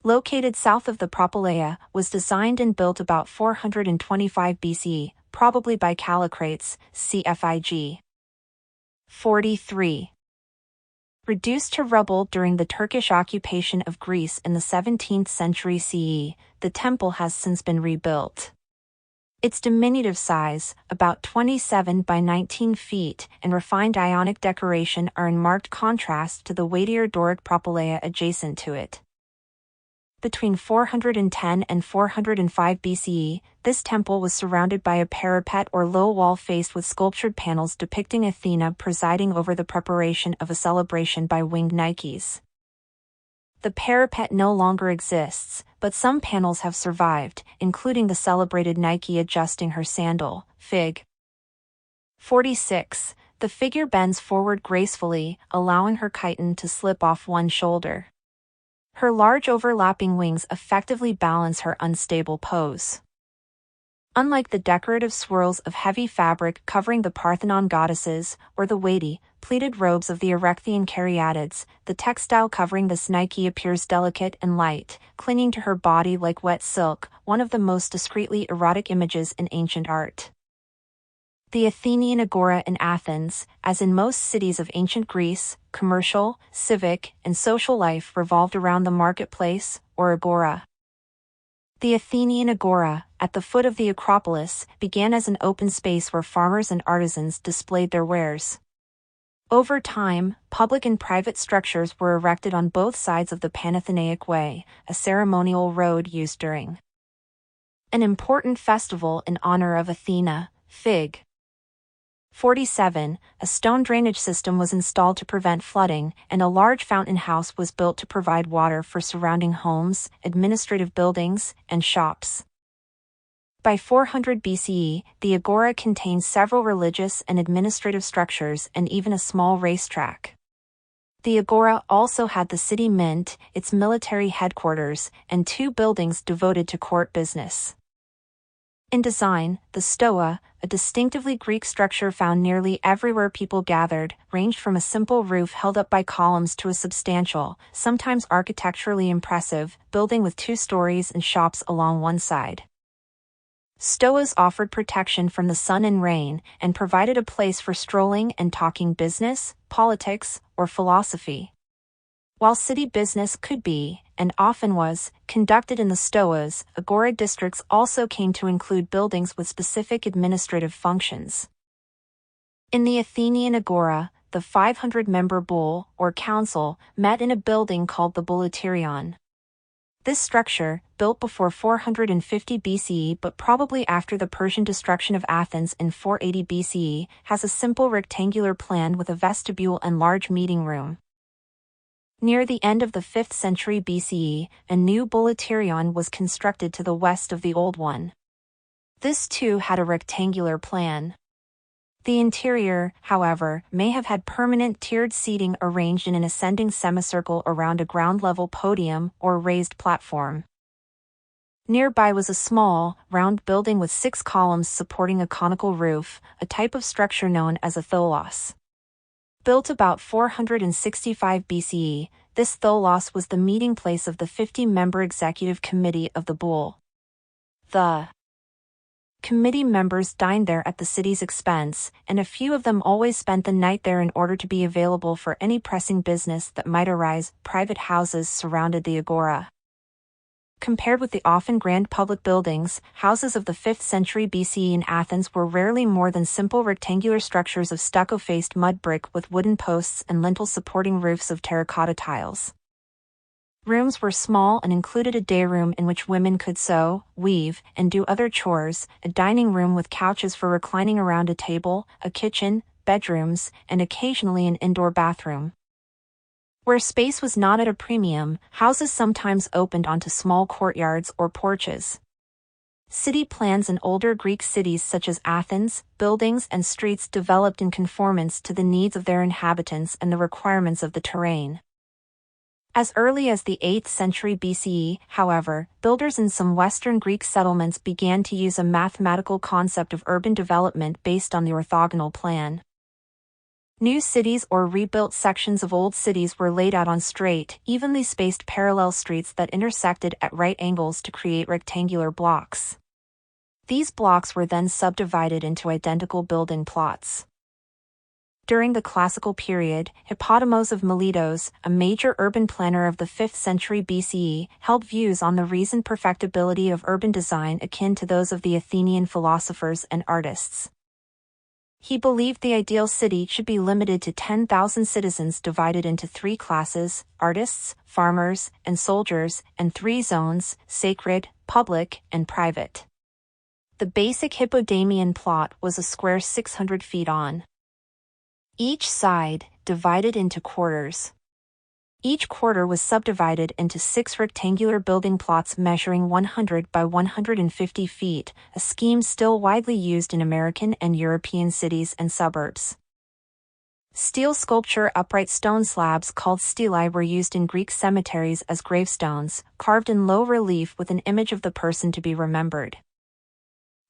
located south of the Propylaea, was designed and built about 425 BCE, probably by Callicrates, CFIG. 43. Reduced to rubble during the Turkish occupation of Greece in the 17th century CE, the temple has since been rebuilt. Its diminutive size, about 27 by 19 feet, and refined Ionic decoration are in marked contrast to the weightier Doric Propylaea adjacent to it. Between 410 and 405 BCE, this temple was surrounded by a parapet or low wall faced with sculptured panels depicting Athena presiding over the preparation of a celebration by winged Nikes. The parapet no longer exists, but some panels have survived, including the celebrated Nike adjusting her sandal, Fig. 46. The figure bends forward gracefully, allowing her chiton to slip off one shoulder. Her large overlapping wings effectively balance her unstable pose. Unlike the decorative swirls of heavy fabric covering the Parthenon goddesses, or the weighty, pleated robes of the Erechtheian caryatids, the textile covering this Nike appears delicate and light, clinging to her body like wet silk, one of the most discreetly erotic images in ancient art. The Athenian Agora in Athens, as in most cities of ancient Greece, commercial, civic, and social life revolved around the marketplace, or agora. The Athenian Agora, at the foot of the Acropolis, began as an open space where farmers and artisans displayed their wares. Over time, public and private structures were erected on both sides of the Panathenaic Way, a ceremonial road used during an important festival in honor of Athena, Fig. 47, a stone drainage system was installed to prevent flooding, and a large fountain house was built to provide water for surrounding homes, administrative buildings, and shops. By 400 BCE, the agora contained several religious and administrative structures and even a small racetrack. The agora also had the city mint, its military headquarters, and 2 buildings devoted to court business. In design, the stoa, a distinctively Greek structure found nearly everywhere people gathered, ranged from a simple roof held up by columns to a substantial, sometimes architecturally impressive, building with 2 stories and shops along one side. Stoas offered protection from the sun and rain, and provided a place for strolling and talking business, politics, or philosophy. While city business could be, and often was, conducted in the stoas, agora districts also came to include buildings with specific administrative functions. In the Athenian agora, the 500-member bull, or council, met in a building called the Bouleuterion. This structure, built before 450 BCE but probably after the Persian destruction of Athens in 480 BCE, has a simple rectangular plan with a vestibule and large meeting room. Near the end of the 5th century BCE, a new Bouleuterion was constructed to the west of the old one. This too had a rectangular plan. The interior, however, may have had permanent tiered seating arranged in an ascending semicircle around a ground-level podium or raised platform. Nearby was a small, round building with 6 columns supporting a conical roof, a type of structure known as a tholos. Built about 465 BCE, this tholos was the meeting place of the 50-member executive committee of the bull. The committee members dined there at the city's expense, and a few of them always spent the night there in order to be available for any pressing business that might arise. Private houses surrounded the agora. Compared with the often grand public buildings, houses of the 5th century BCE in Athens were rarely more than simple rectangular structures of stucco-faced mud brick with wooden posts and lintels supporting roofs of terracotta tiles. Rooms were small and included a day room in which women could sew, weave, and do other chores, a dining room with couches for reclining around a table, a kitchen, bedrooms, and occasionally an indoor bathroom. Where space was not at a premium, houses sometimes opened onto small courtyards or porches. City plans in older Greek cities such as Athens, buildings and streets developed in conformance to the needs of their inhabitants and the requirements of the terrain. As early as the 8th century BCE, however, builders in some Western Greek settlements began to use a mathematical concept of urban development based on the orthogonal plan. New cities or rebuilt sections of old cities were laid out on straight, evenly spaced parallel streets that intersected at right angles to create rectangular blocks. These blocks were then subdivided into identical building plots. During the classical period, Hippodamos of Miletos, a major urban planner of the 5th century BCE, held views on the reasoned perfectibility of urban design akin to those of the Athenian philosophers and artists. He believed the ideal city should be limited to 10,000 citizens divided into 3 classes: artists, farmers, and soldiers, and 3 zones: sacred, public, and private. The basic Hippodamian plot was a square 600 feet on each side, divided into quarters. Each quarter was subdivided into 6 rectangular building plots measuring 100 by 150 feet, a scheme still widely used in American and European cities and suburbs. Steel sculpture upright stone slabs called stelae were used in Greek cemeteries as gravestones, carved in low relief with an image of the person to be remembered.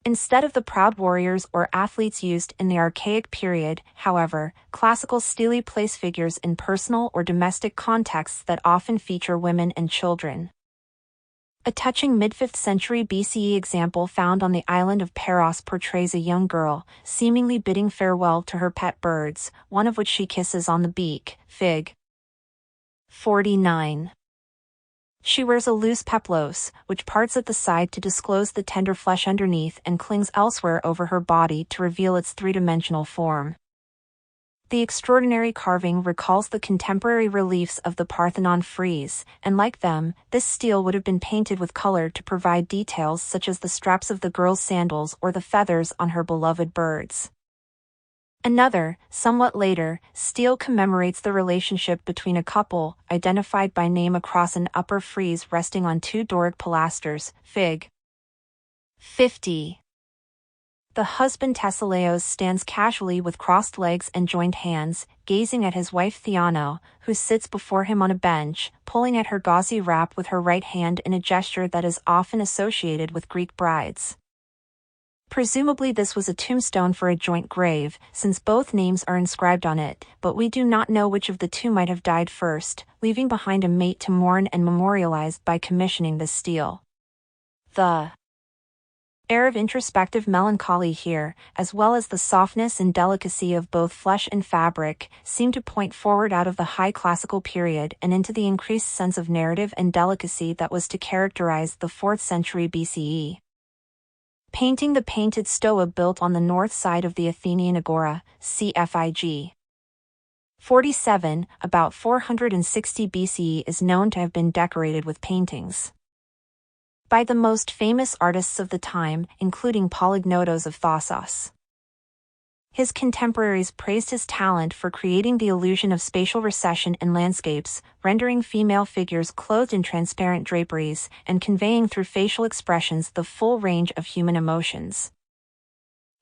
Instead of the proud warriors or athletes used in the archaic period, however, classical stelae place figures in personal or domestic contexts that often feature women and children. A touching mid-5th century BCE example found on the island of Paros portrays a young girl, seemingly bidding farewell to her pet birds, one of which she kisses on the beak, Fig. 49. She wears a loose peplos, which parts at the side to disclose the tender flesh underneath and clings elsewhere over her body to reveal its 3-dimensional form. The extraordinary carving recalls the contemporary reliefs of the Parthenon frieze, and like them, this stele would have been painted with color to provide details such as the straps of the girl's sandals or the feathers on her beloved birds. Another, somewhat later, stele commemorates the relationship between a couple, identified by name across an upper frieze resting on 2 Doric pilasters, Fig. 50. The husband Tesleios stands casually with crossed legs and joined hands, gazing at his wife Theano, who sits before him on a bench, pulling at her gauzy wrap with her right hand in a gesture that is often associated with Greek brides. Presumably this was a tombstone for a joint grave, since both names are inscribed on it, but we do not know which of the 2 might have died first, leaving behind a mate to mourn and memorialize by commissioning this stele. The air of introspective melancholy here, as well as the softness and delicacy of both flesh and fabric, seem to point forward out of the high classical period and into the increased sense of narrative and delicacy that was to characterize the 4th century BCE. Painting the painted stoa built on the north side of the Athenian agora, cfig. 47, about 460 BCE is known to have been decorated with paintings by the most famous artists of the time, including Polygnotos of Thassos. His contemporaries praised his talent for creating the illusion of spatial recession in landscapes, rendering female figures clothed in transparent draperies, and conveying through facial expressions the full range of human emotions.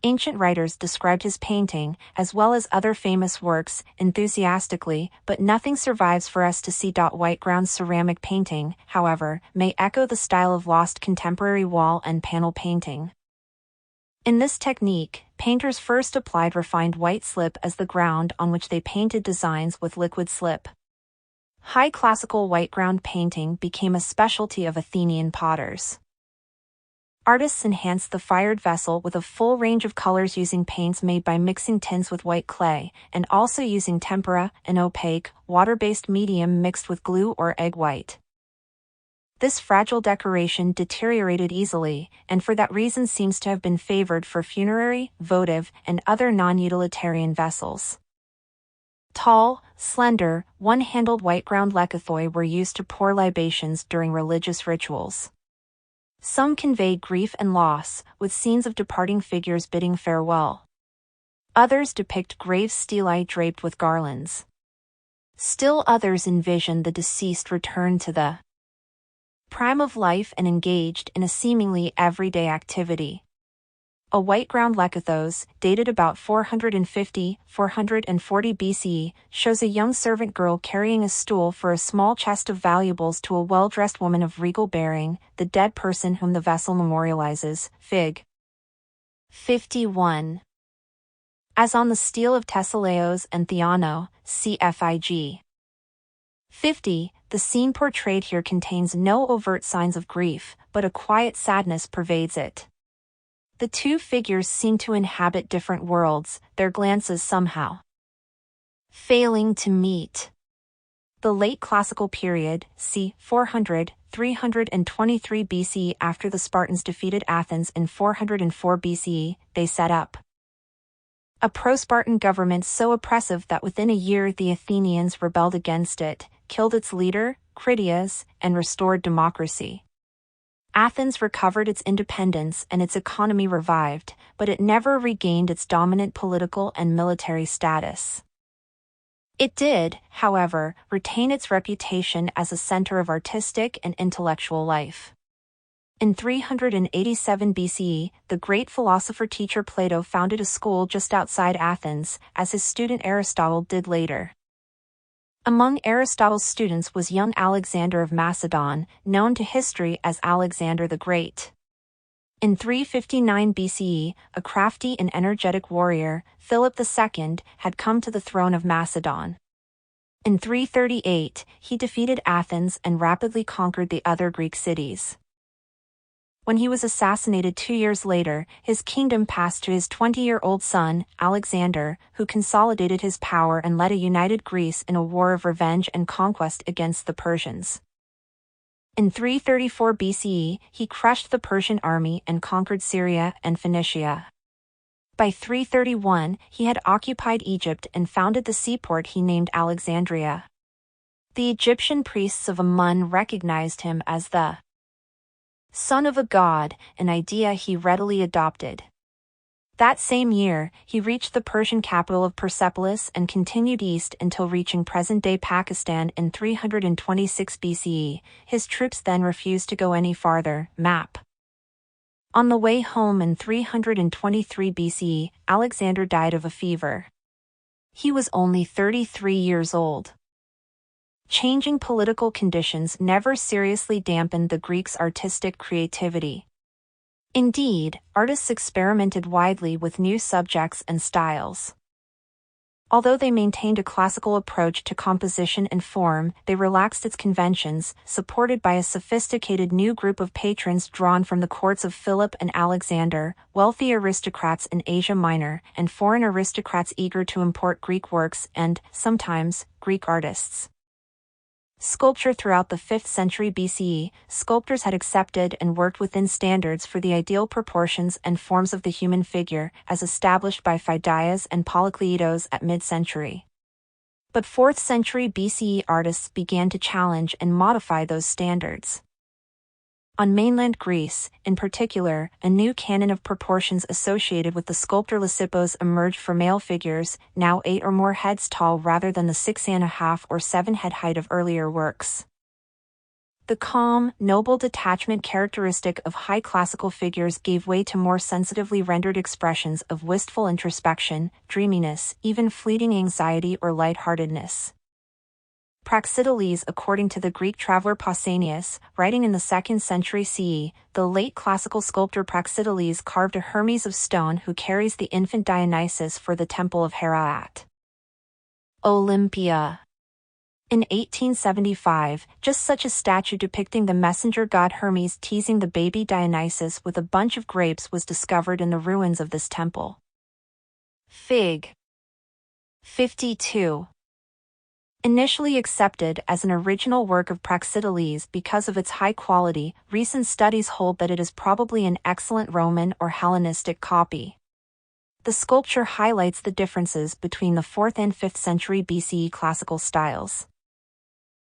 Ancient writers described his painting, as well as other famous works, enthusiastically, but nothing survives for us to see. Whiteground's ceramic painting, however, may echo the style of lost contemporary wall and panel painting. In this technique, painters first applied refined white slip as the ground on which they painted designs with liquid slip. High classical white ground painting became a specialty of Athenian potters. Artists enhanced the fired vessel with a full range of colors using paints made by mixing tints with white clay, and also using tempera, an opaque, water-based medium mixed with glue or egg white. This fragile decoration deteriorated easily, and for that reason seems to have been favored for funerary, votive, and other non-utilitarian vessels. Tall, slender, one-handled white-ground lekythoi were used to pour libations during religious rituals. Some conveyed grief and loss, with scenes of departing figures bidding farewell. Others depict grave stelae draped with garlands. Still others envision the deceased returned to the prime of life and engaged in a seemingly everyday activity. A white-ground lekithos, dated about 450–440 BCE, shows a young servant girl carrying a stool for a small chest of valuables to a well-dressed woman of regal bearing, the dead person whom the vessel memorializes. Fig. 51. As on the stele of Thessalaios and Theano, cfig. 50, the scene portrayed here contains no overt signs of grief, but a quiet sadness pervades it. The two figures seem to inhabit different worlds, their glances somehow failing to meet. The late classical period, c. 400–323 BCE, after the Spartans defeated Athens in 404 BCE, they set up a pro-Spartan government so oppressive that within a year the Athenians rebelled against it, killed its leader, Critias, and restored democracy. Athens recovered its independence and its economy revived, but it never regained its dominant political and military status. It did, however, retain its reputation as a center of artistic and intellectual life. In 387 BCE, the great philosopher-teacher Plato founded a school just outside Athens, as his student Aristotle did later. Among Aristotle's students was young Alexander of Macedon, known to history as Alexander the Great. In 359 BCE, a crafty and energetic warrior, Philip II, had come to the throne of Macedon. In 338, he defeated Athens and rapidly conquered the other Greek cities. When he was assassinated 2 years later, his kingdom passed to his 20-year-old son, Alexander, who consolidated his power and led a united Greece in a war of revenge and conquest against the Persians. In 334 BCE, he crushed the Persian army and conquered Syria and Phoenicia. By 331, he had occupied Egypt and founded the seaport he named Alexandria. The Egyptian priests of Amun recognized him as the son of a god, an idea he readily adopted. That same year, he reached the Persian capital of Persepolis and continued east until reaching present-day Pakistan in 326 BCE. His troops then refused to go any farther. Map. On the way home in 323 BCE, Alexander died of a fever. He was only 33 years old. Changing political conditions never seriously dampened the Greeks' artistic creativity. Indeed, artists experimented widely with new subjects and styles. Although they maintained a classical approach to composition and form, they relaxed its conventions, supported by a sophisticated new group of patrons drawn from the courts of Philip and Alexander, wealthy aristocrats in Asia Minor, and foreign aristocrats eager to import Greek works and, sometimes, Greek artists. Sculpture. Throughout the 5th century BCE, sculptors had accepted and worked within standards for the ideal proportions and forms of the human figure, as established by Phidias and Polykleitos at mid-century. But 4th century BCE artists began to challenge and modify those standards. On mainland Greece, in particular, a new canon of proportions associated with the sculptor Lysippos emerged for male figures, now 8 or more heads tall rather than the 6.5 or 7 head height of earlier works. The calm, noble detachment characteristic of high classical figures gave way to more sensitively rendered expressions of wistful introspection, dreaminess, even fleeting anxiety or lightheartedness. Praxiteles. According to the Greek traveler Pausanias, writing in the 2nd century CE, the late classical sculptor Praxiteles carved a Hermes of stone who carries the infant Dionysus for the temple of Hera at Olympia. In 1875, just such a statue depicting the messenger god Hermes teasing the baby Dionysus with a bunch of grapes was discovered in the ruins of this temple. Fig. 52. Initially accepted as an original work of Praxiteles because of its high quality, recent studies hold that it is probably an excellent Roman or Hellenistic copy. The sculpture highlights the differences between the 4th and 5th century BCE classical styles.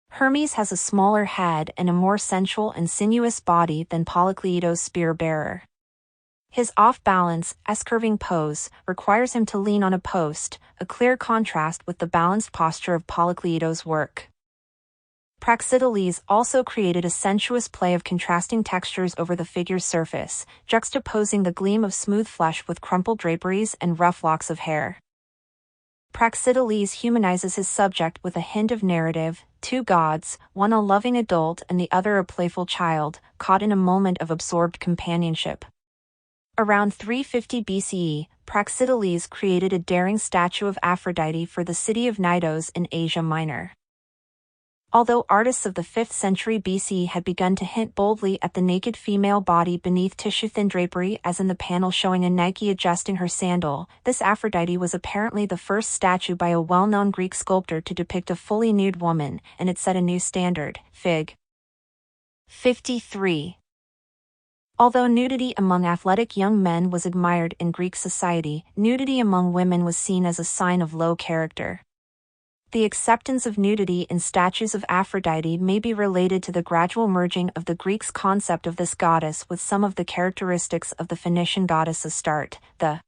Hermes has a smaller head and a more sensual and sinuous body than Polykleitos' spear-bearer. His off-balance, S-curving pose requires him to lean on a post, a clear contrast with the balanced posture of Polykleitos' work. Praxiteles also created a sensuous play of contrasting textures over the figure's surface, juxtaposing the gleam of smooth flesh with crumpled draperies and rough locks of hair. Praxiteles humanizes his subject with a hint of narrative, two gods, one a loving adult and the other a playful child, caught in a moment of absorbed companionship. Around 350 BCE, Praxiteles created a daring statue of Aphrodite for the city of Knidos in Asia Minor. Although artists of the 5th century BC had begun to hint boldly at the naked female body beneath tissue-thin drapery, as in the panel showing a Nike adjusting her sandal, this Aphrodite was apparently the first statue by a well-known Greek sculptor to depict a fully nude woman, and it set a new standard. Fig. 53. Although nudity among athletic young men was admired in Greek society, nudity among women was seen as a sign of low character. The acceptance of nudity in statues of Aphrodite may be related to the gradual merging of the Greeks' concept of this goddess with some of the characteristics of the Phoenician goddess Astarte, the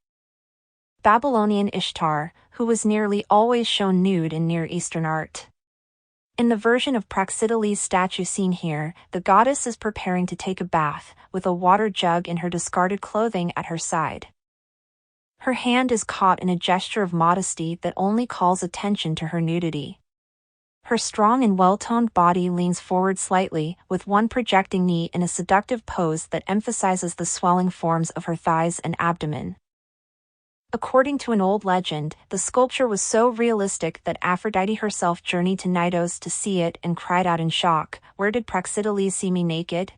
Babylonian Ishtar, who was nearly always shown nude in Near Eastern art. In the version of Praxiteles' statue seen here, the goddess is preparing to take a bath, with a water jug in her discarded clothing at her side. Her hand is caught in a gesture of modesty that only calls attention to her nudity. Her strong and well-toned body leans forward slightly, with one projecting knee in a seductive pose that emphasizes the swelling forms of her thighs and abdomen. According to an old legend, the sculpture was so realistic that Aphrodite herself journeyed to Knidos to see it and cried out in shock, "Where did Praxiteles see me naked?"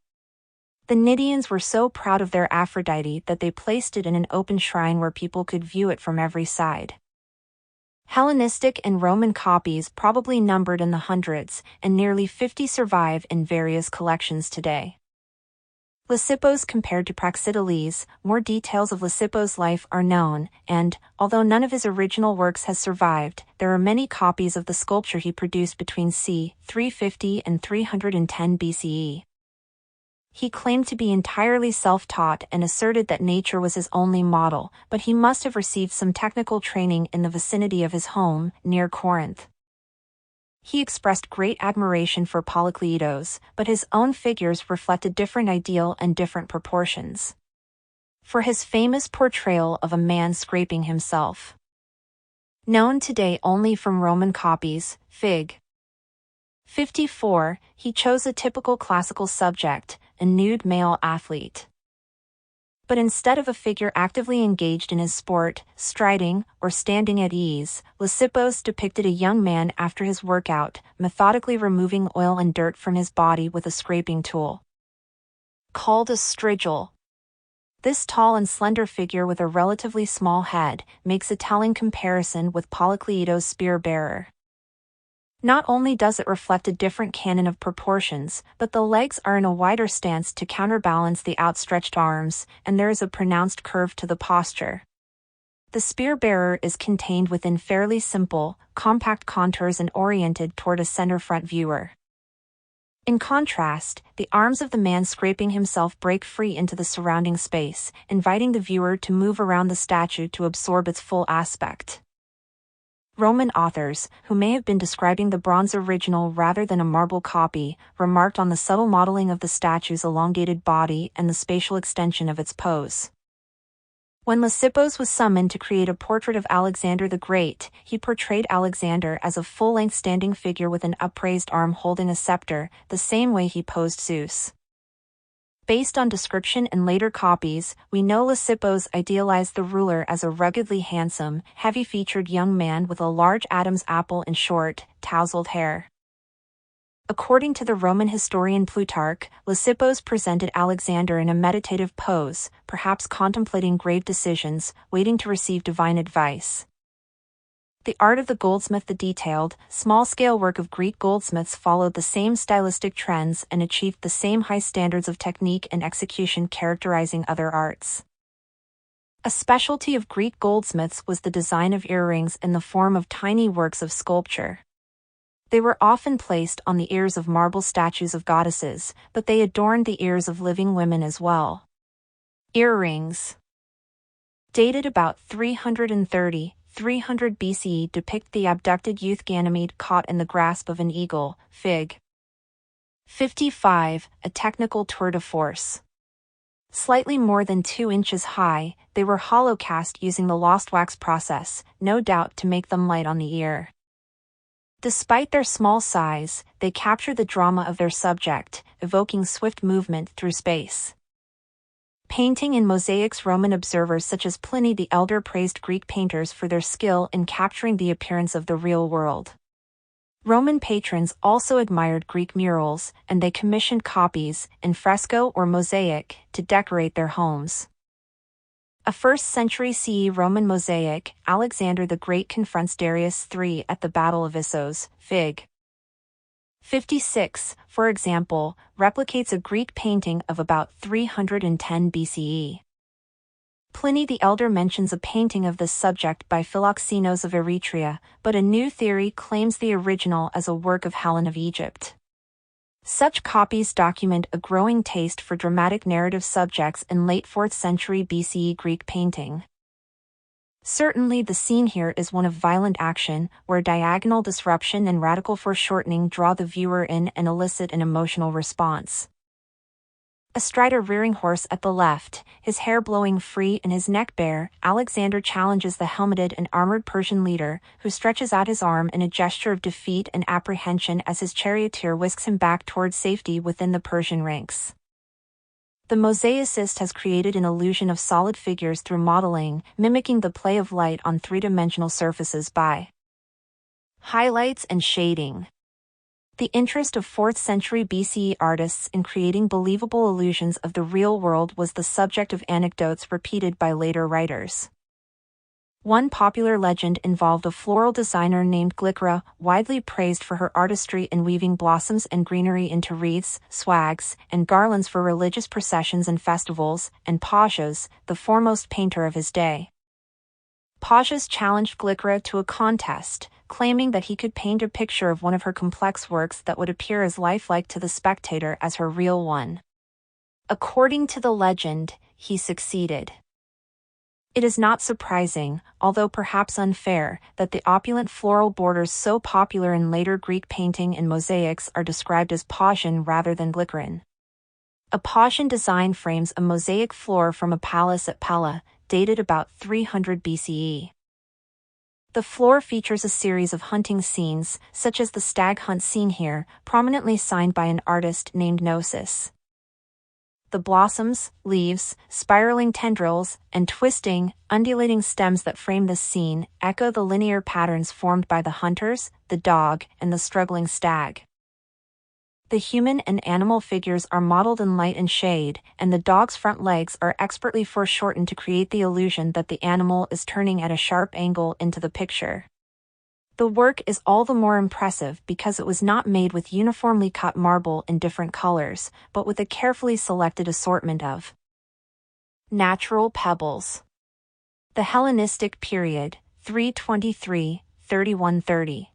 The Cnidians were so proud of their Aphrodite that they placed it in an open shrine where people could view it from every side. Hellenistic and Roman copies probably numbered in the hundreds, and nearly 50 survive in various collections today. Lysippos compared to Praxiteles, more details of Lysippos' life are known, and, although none of his original works has survived, there are many copies of the sculpture he produced between c. 350 and 310 BCE. He claimed to be entirely self-taught and asserted that nature was his only model, but he must have received some technical training in the vicinity of his home, near Corinth. He expressed great admiration for Polykleitos, but his own figures reflect a different ideal and different proportions. For his famous portrayal of a man scraping himself, known today only from Roman copies, Fig. 54, he chose a typical classical subject, a nude male athlete. But instead of a figure actively engaged in his sport, striding, or standing at ease, Lysippos depicted a young man after his workout, methodically removing oil and dirt from his body with a scraping tool, called a strigil. This tall and slender figure with a relatively small head makes a telling comparison with Polykleitos' spear-bearer. Not only does it reflect a different canon of proportions, but the legs are in a wider stance to counterbalance the outstretched arms, and there is a pronounced curve to the posture. The spear-bearer is contained within fairly simple, compact contours and oriented toward a center-front viewer. In contrast, the arms of the man scraping himself break free into the surrounding space, inviting the viewer to move around the statue to absorb its full aspect. Roman authors, who may have been describing the bronze original rather than a marble copy, remarked on the subtle modeling of the statue's elongated body and the spatial extension of its pose. When Lysippos was summoned to create a portrait of Alexander the Great, he portrayed Alexander as a full-length standing figure with an upraised arm holding a scepter, the same way he posed Zeus. Based on description and later copies, we know Lysippos idealized the ruler as a ruggedly handsome, heavy-featured young man with a large Adam's apple and short, tousled hair. According to the Roman historian Plutarch, Lysippos presented Alexander in a meditative pose, perhaps contemplating grave decisions, waiting to receive divine advice. The art of the goldsmith. The detailed, small-scale work of Greek goldsmiths followed the same stylistic trends and achieved the same high standards of technique and execution characterizing other arts. A specialty of Greek goldsmiths was the design of earrings in the form of tiny works of sculpture. They were often placed on the ears of marble statues of goddesses, but they adorned the ears of living women as well. Earrings. Dated about 300 BCE, depict the abducted youth Ganymede caught in the grasp of an eagle. Fig. 55, a technical tour de force. Slightly more than 2 inches high, they were hollow cast using the lost wax process, no doubt to make them light on the ear. Despite their small size, they capture the drama of their subject, evoking swift movement through space. Painting and mosaics. Roman observers such as Pliny the Elder praised Greek painters for their skill in capturing the appearance of the real world. Roman patrons also admired Greek murals, and they commissioned copies, in fresco or mosaic, to decorate their homes. A 1st century CE Roman mosaic, Alexander the Great confronts Darius III at the Battle of Issos, Fig. 56, for example, replicates a Greek painting of about 310 BCE. Pliny the Elder mentions a painting of this subject by Philoxenos of Eretria, but a new theory claims the original as a work of Helen of Egypt. Such copies document a growing taste for dramatic narrative subjects in late 4th century BCE Greek painting. Certainly the scene here is one of violent action, where diagonal disruption and radical foreshortening draw the viewer in and elicit an emotional response. Astride a rearing horse at the left, his hair blowing free and his neck bare, Alexander challenges the helmeted and armored Persian leader, who stretches out his arm in a gesture of defeat and apprehension as his charioteer whisks him back toward safety within the Persian ranks. The mosaicist has created an illusion of solid figures through modeling, mimicking the play of light on three-dimensional surfaces by highlights and shading. The interest of 4th century BCE artists in creating believable illusions of the real world was the subject of anecdotes repeated by later writers. One popular legend involved a floral designer named Glycera, widely praised for her artistry in weaving blossoms and greenery into wreaths, swags, and garlands for religious processions and festivals, and Pausias, the foremost painter of his day. Pausias challenged Glycera to a contest, claiming that he could paint a picture of one of her complex works that would appear as lifelike to the spectator as her real one. According to the legend, he succeeded. It is not surprising, although perhaps unfair, that the opulent floral borders so popular in later Greek painting and mosaics are described as Pausian rather than Glyceran. A Pausian design frames a mosaic floor from a palace at Pella, dated about 300 BCE. The floor features a series of hunting scenes, such as the stag hunt scene here, prominently signed by an artist named Gnosis. The blossoms, leaves, spiraling tendrils, and twisting, undulating stems that frame this scene echo the linear patterns formed by the hunters, the dog, and the struggling stag. The human and animal figures are modeled in light and shade, and the dog's front legs are expertly foreshortened to create the illusion that the animal is turning at a sharp angle into the picture. The work is all the more impressive because it was not made with uniformly cut marble in different colors, but with a carefully selected assortment of natural pebbles. The Hellenistic period, 323–3130.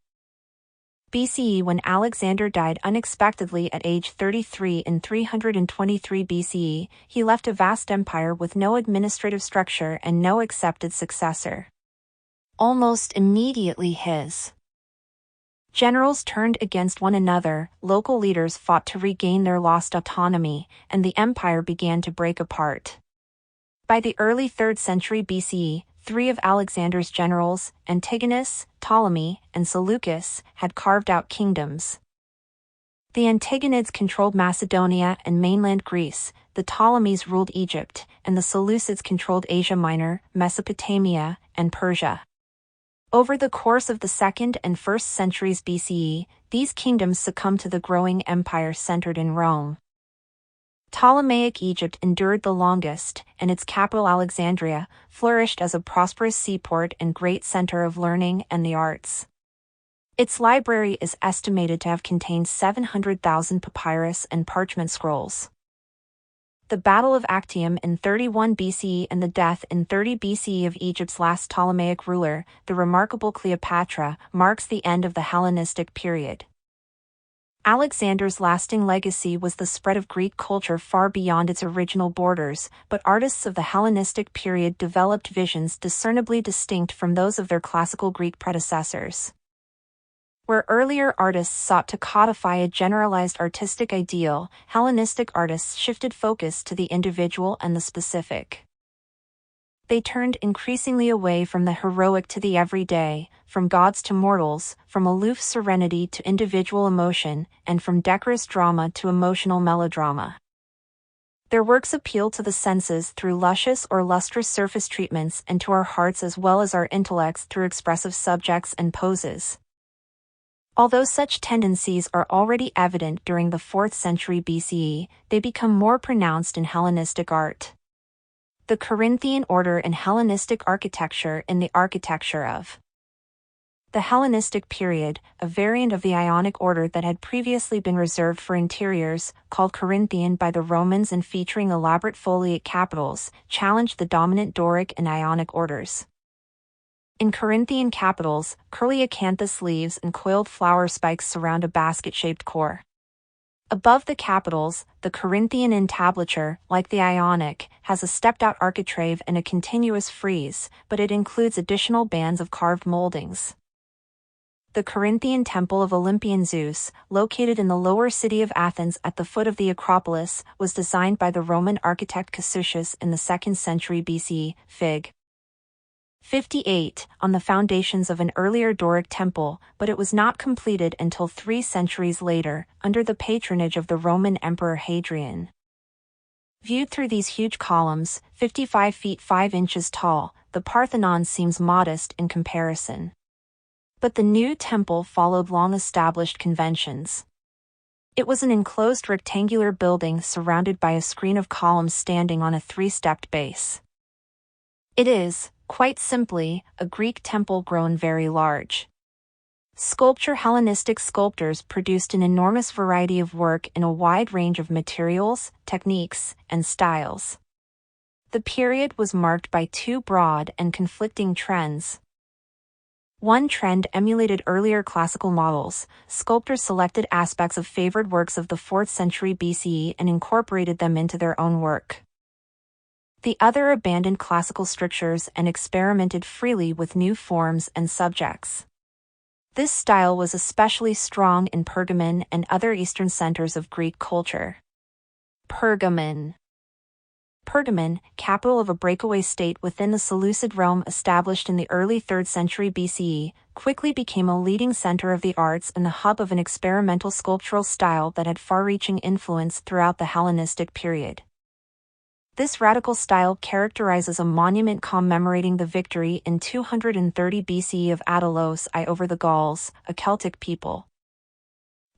BCE. When Alexander died unexpectedly at age 33 in 323 BCE, he left a vast empire with no administrative structure and no accepted successor. Almost immediately his generals turned against one another, local leaders fought to regain their lost autonomy, and the empire began to break apart. By the early 3rd century BCE, 3 of Alexander's generals, Antigonus, Ptolemy, and Seleucus, had carved out kingdoms. The Antagonids controlled Macedonia and mainland Greece, the Ptolemies ruled Egypt, and the Seleucids controlled Asia Minor, Mesopotamia, and Persia. Over the course of the 2nd and 1st centuries BCE, these kingdoms succumbed to the growing empire centered in Rome. Ptolemaic Egypt endured the longest, and its capital Alexandria flourished as a prosperous seaport and great center of learning and the arts. Its library is estimated to have contained 700,000 papyrus and parchment scrolls. The Battle of Actium in 31 BCE and the death in 30 BCE of Egypt's last Ptolemaic ruler, the remarkable Cleopatra, marks the end of the Hellenistic period. Alexander's lasting legacy was the spread of Greek culture far beyond its original borders, but artists of the Hellenistic period developed visions discernibly distinct from those of their classical Greek predecessors. Where earlier artists sought to codify a generalized artistic ideal, Hellenistic artists shifted focus to the individual and the specific. They turned increasingly away from the heroic to the everyday, from gods to mortals, from aloof serenity to individual emotion, and from decorous drama to emotional melodrama. Their works appeal to the senses through luscious or lustrous surface treatments and to our hearts as well as our intellects through expressive subjects and poses. Although such tendencies are already evident during the 4th century BCE, they become more pronounced in Hellenistic art. The Corinthian order in Hellenistic architecture in the architecture of the Hellenistic period, a variant of the Ionic order that had previously been reserved for interiors, called Corinthian by the Romans and featuring elaborate foliate capitals, challenged the dominant Doric and Ionic orders. In Corinthian capitals, curly acanthus leaves and coiled flower spikes surround a basket-shaped core. Above the capitals, the Corinthian entablature, like the Ionic, has a stepped-out architrave and a continuous frieze, but it includes additional bands of carved moldings. The Corinthian temple of Olympian Zeus, located in the lower city of Athens at the foot of the Acropolis, was designed by the Roman architect Cassius in the 2nd century BCE, Fig. 58, on the foundations of an earlier Doric temple, but it was not completed until 3 centuries later, under the patronage of the Roman Emperor Hadrian. Viewed through these huge columns, 55 feet 5 inches tall, the Parthenon seems modest in comparison. But the new temple followed long-established conventions. It was an enclosed rectangular building surrounded by a screen of columns standing on a 3-stepped base. It is, quite simply, a Greek temple grown very large. Hellenistic sculptors produced an enormous variety of work in a wide range of materials, techniques, and styles. The period was marked by 2 broad and conflicting trends. One trend emulated earlier classical models. Sculptors selected aspects of favored works of the 4th century BCE and incorporated them into their own work. The other abandoned classical strictures and experimented freely with new forms and subjects. This style was especially strong in Pergamon and other eastern centers of Greek culture. Pergamon, capital of a breakaway state within the Seleucid realm established in the early 3rd century BCE, quickly became a leading center of the arts and the hub of an experimental sculptural style that had far-reaching influence throughout the Hellenistic period. This radical style characterizes a monument commemorating the victory in 230 BCE of Attalos I over the Gauls, a Celtic people.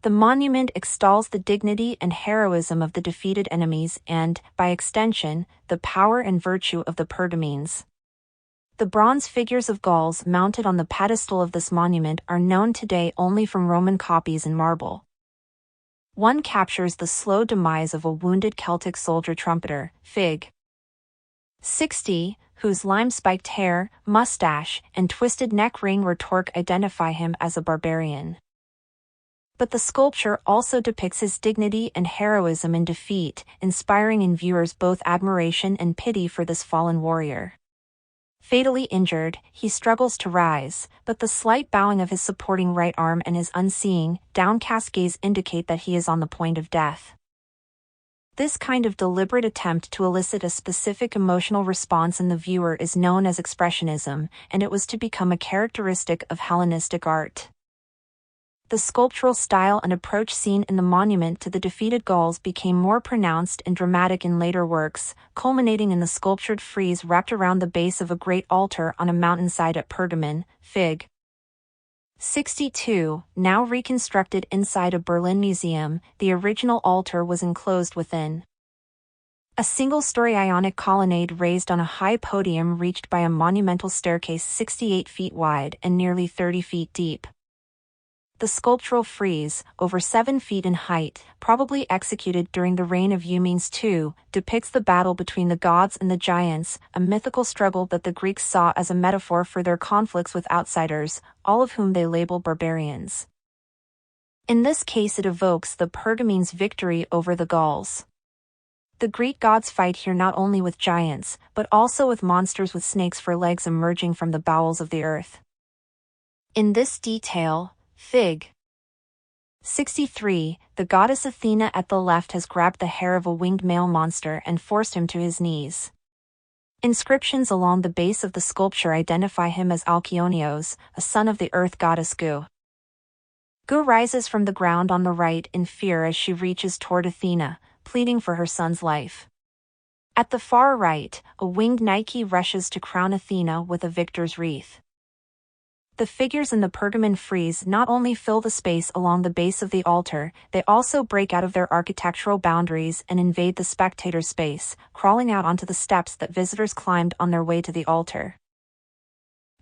The monument extols the dignity and heroism of the defeated enemies and, by extension, the power and virtue of the Pergamines. The bronze figures of Gauls mounted on the pedestal of this monument are known today only from Roman copies in marble. One captures the slow demise of a wounded Celtic soldier trumpeter, Fig. 60, whose lime-spiked hair, mustache, and twisted neck ring retorque identify him as a barbarian. But the sculpture also depicts his dignity and heroism in defeat, inspiring in viewers both admiration and pity for this fallen warrior. Fatally injured, he struggles to rise, but the slight bowing of his supporting right arm and his unseeing, downcast gaze indicate that he is on the point of death. This kind of deliberate attempt to elicit a specific emotional response in the viewer is known as expressionism, and it was to become a characteristic of Hellenistic art. The sculptural style and approach seen in the monument to the defeated Gauls became more pronounced and dramatic in later works, culminating in the sculptured frieze wrapped around the base of a great altar on a mountainside at Pergamon, Fig. 62, now reconstructed inside a Berlin museum. The original altar was enclosed within a single-story Ionic colonnade raised on a high podium reached by a monumental staircase 68 feet wide and nearly 30 feet deep. The sculptural frieze, over 7 feet in height, probably executed during the reign of Eumenes II, depicts the battle between the gods and the giants, a mythical struggle that the Greeks saw as a metaphor for their conflicts with outsiders, all of whom they labeled barbarians. In this case, it evokes the Pergamenes' victory over the Gauls. The Greek gods fight here not only with giants, but also with monsters with snakes for legs emerging from the bowels of the earth. In this detail, Fig. 63, the goddess Athena at the left has grabbed the hair of a winged male monster and forced him to his knees. Inscriptions along the base of the sculpture identify him as Alkyonios, a son of the earth goddess Gu. Gu rises from the ground on the right in fear as she reaches toward Athena, pleading for her son's life. At the far right, a winged Nike rushes to crown Athena with a victor's wreath. The figures in the Pergamene frieze not only fill the space along the base of the altar, they also break out of their architectural boundaries and invade the spectator space, crawling out onto the steps that visitors climbed on their way to the altar.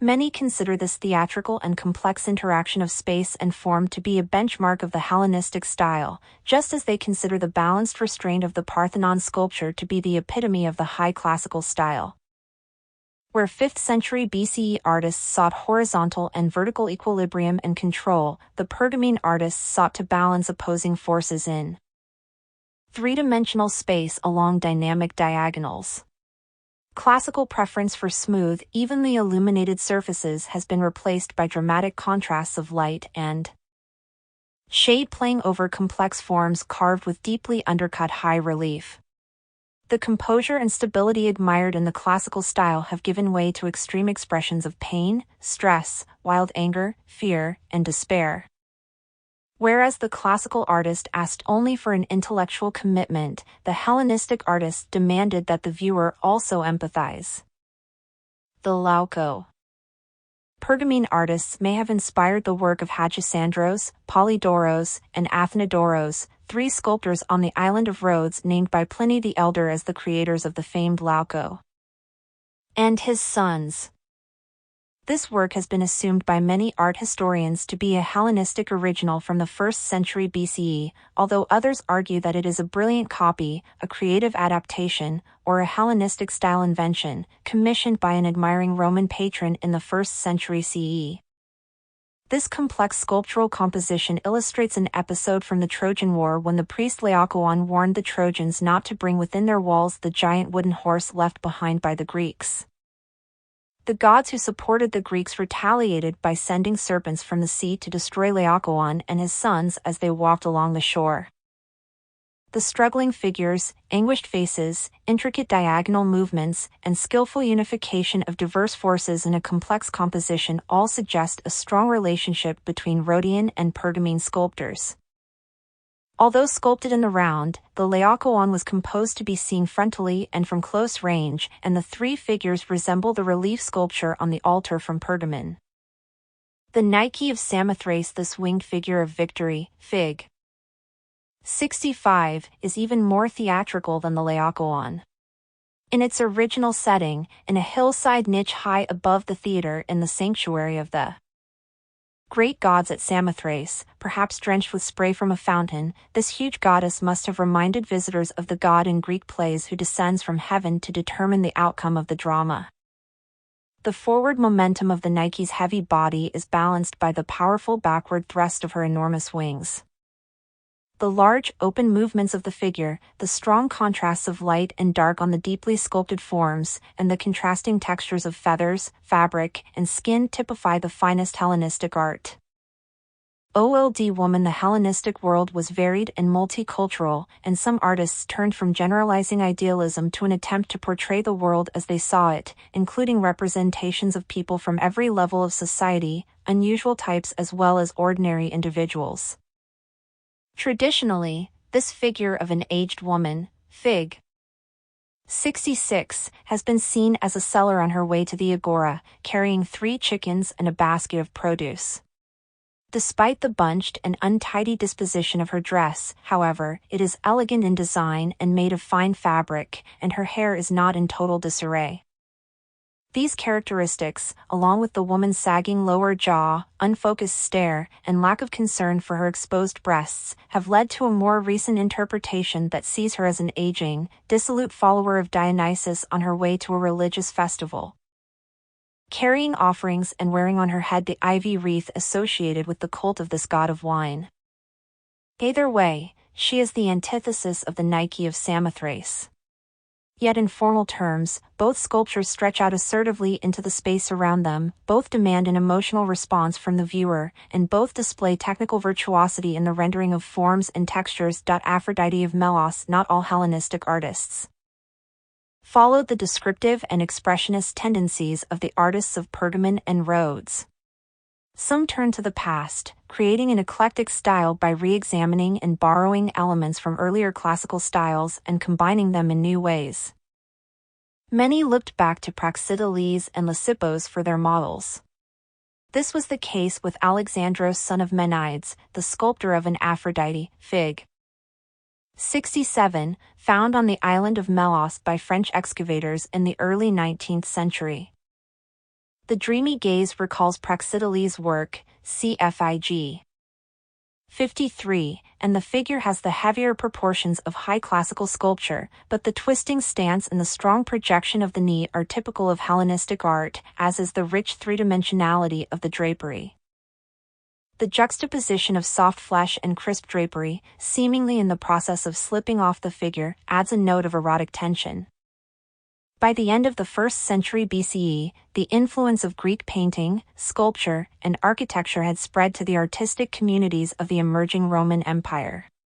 Many consider this theatrical and complex interaction of space and form to be a benchmark of the Hellenistic style, just as they consider the balanced restraint of the Parthenon sculpture to be the epitome of the high classical style. Where 5th century BCE artists sought horizontal and vertical equilibrium and control, the Pergamene artists sought to balance opposing forces in three-dimensional space along dynamic diagonals. Classical preference for smooth, evenly illuminated surfaces has been replaced by dramatic contrasts of light and shade playing over complex forms carved with deeply undercut high relief. The composure and stability admired in the classical style have given way to extreme expressions of pain, stress, wild anger, fear, and despair. Whereas the classical artist asked only for an intellectual commitment, the Hellenistic artist demanded that the viewer also empathize. The Lauko. Pergamene artists may have inspired the work of Hadjisandros, Polydoros, and Athenodoros, 3 sculptors on the island of Rhodes named by Pliny the Elder as the creators of the famed Lauko and his sons. This work has been assumed by many art historians to be a Hellenistic original from the 1st century BCE, although others argue that it is a brilliant copy, a creative adaptation, or a Hellenistic-style invention, commissioned by an admiring Roman patron in the 1st century CE. This complex sculptural composition illustrates an episode from the Trojan War when the priest Laocoon warned the Trojans not to bring within their walls the giant wooden horse left behind by the Greeks. The gods who supported the Greeks retaliated by sending serpents from the sea to destroy Laocoon and his sons as they walked along the shore. The struggling figures, anguished faces, intricate diagonal movements, and skillful unification of diverse forces in a complex composition all suggest a strong relationship between Rhodian and Pergamene sculptors. Although sculpted in the round, the Laocoon was composed to be seen frontally and from close range, and the 3 figures resemble the relief sculpture on the altar from Pergamene. The Nike of Samothrace, this winged figure of victory, Fig. 65, is even more theatrical than the Laocoon. In its original setting, in a hillside niche high above the theater in the sanctuary of the great gods at Samothrace, perhaps drenched with spray from a fountain, this huge goddess must have reminded visitors of the god in Greek plays who descends from heaven to determine the outcome of the drama. The forward momentum of the Nike's heavy body is balanced by the powerful backward thrust of her enormous wings. The large, open movements of the figure, the strong contrasts of light and dark on the deeply sculpted forms, and the contrasting textures of feathers, fabric, and skin typify the finest Hellenistic art. Old woman, the Hellenistic world was varied and multicultural, and some artists turned from generalizing idealism to an attempt to portray the world as they saw it, including representations of people from every level of society, unusual types as well as ordinary individuals. Traditionally, this figure of an aged woman, Fig. 66, has been seen as a seller on her way to the agora, carrying 3 chickens and a basket of produce. Despite the bunched and untidy disposition of her dress, however, it is elegant in design and made of fine fabric, and her hair is not in total disarray. These characteristics, along with the woman's sagging lower jaw, unfocused stare, and lack of concern for her exposed breasts, have led to a more recent interpretation that sees her as an aging, dissolute follower of Dionysus on her way to a religious festival, carrying offerings and wearing on her head the ivy wreath associated with the cult of this god of wine. Either way, she is the antithesis of the Nike of Samothrace. Yet in formal terms, both sculptures stretch out assertively into the space around them, both demand an emotional response from the viewer, and both display technical virtuosity in the rendering of forms and textures. Aphrodite of Melos. Not all Hellenistic artists followed the descriptive and expressionist tendencies of the artists of Pergamon and Rhodes. Some turned to the past, creating an eclectic style by re-examining and borrowing elements from earlier classical styles and combining them in new ways. Many looked back to Praxiteles and Lysippos for their models. This was the case with Alexandros, son of Menides, the sculptor of an Aphrodite, Fig. 67, found on the island of Melos by French excavators in the early 19th century. The dreamy gaze recalls Praxiteles' work, cfig. 53, and the figure has the heavier proportions of high classical sculpture, but the twisting stance and the strong projection of the knee are typical of Hellenistic art, as is the rich three-dimensionality of the drapery. The juxtaposition of soft flesh and crisp drapery, seemingly in the process of slipping off the figure, adds a note of erotic tension. By the end of the 1st century BCE, the influence of Greek painting, sculpture, and architecture had spread to the artistic communities of the emerging Roman Empire.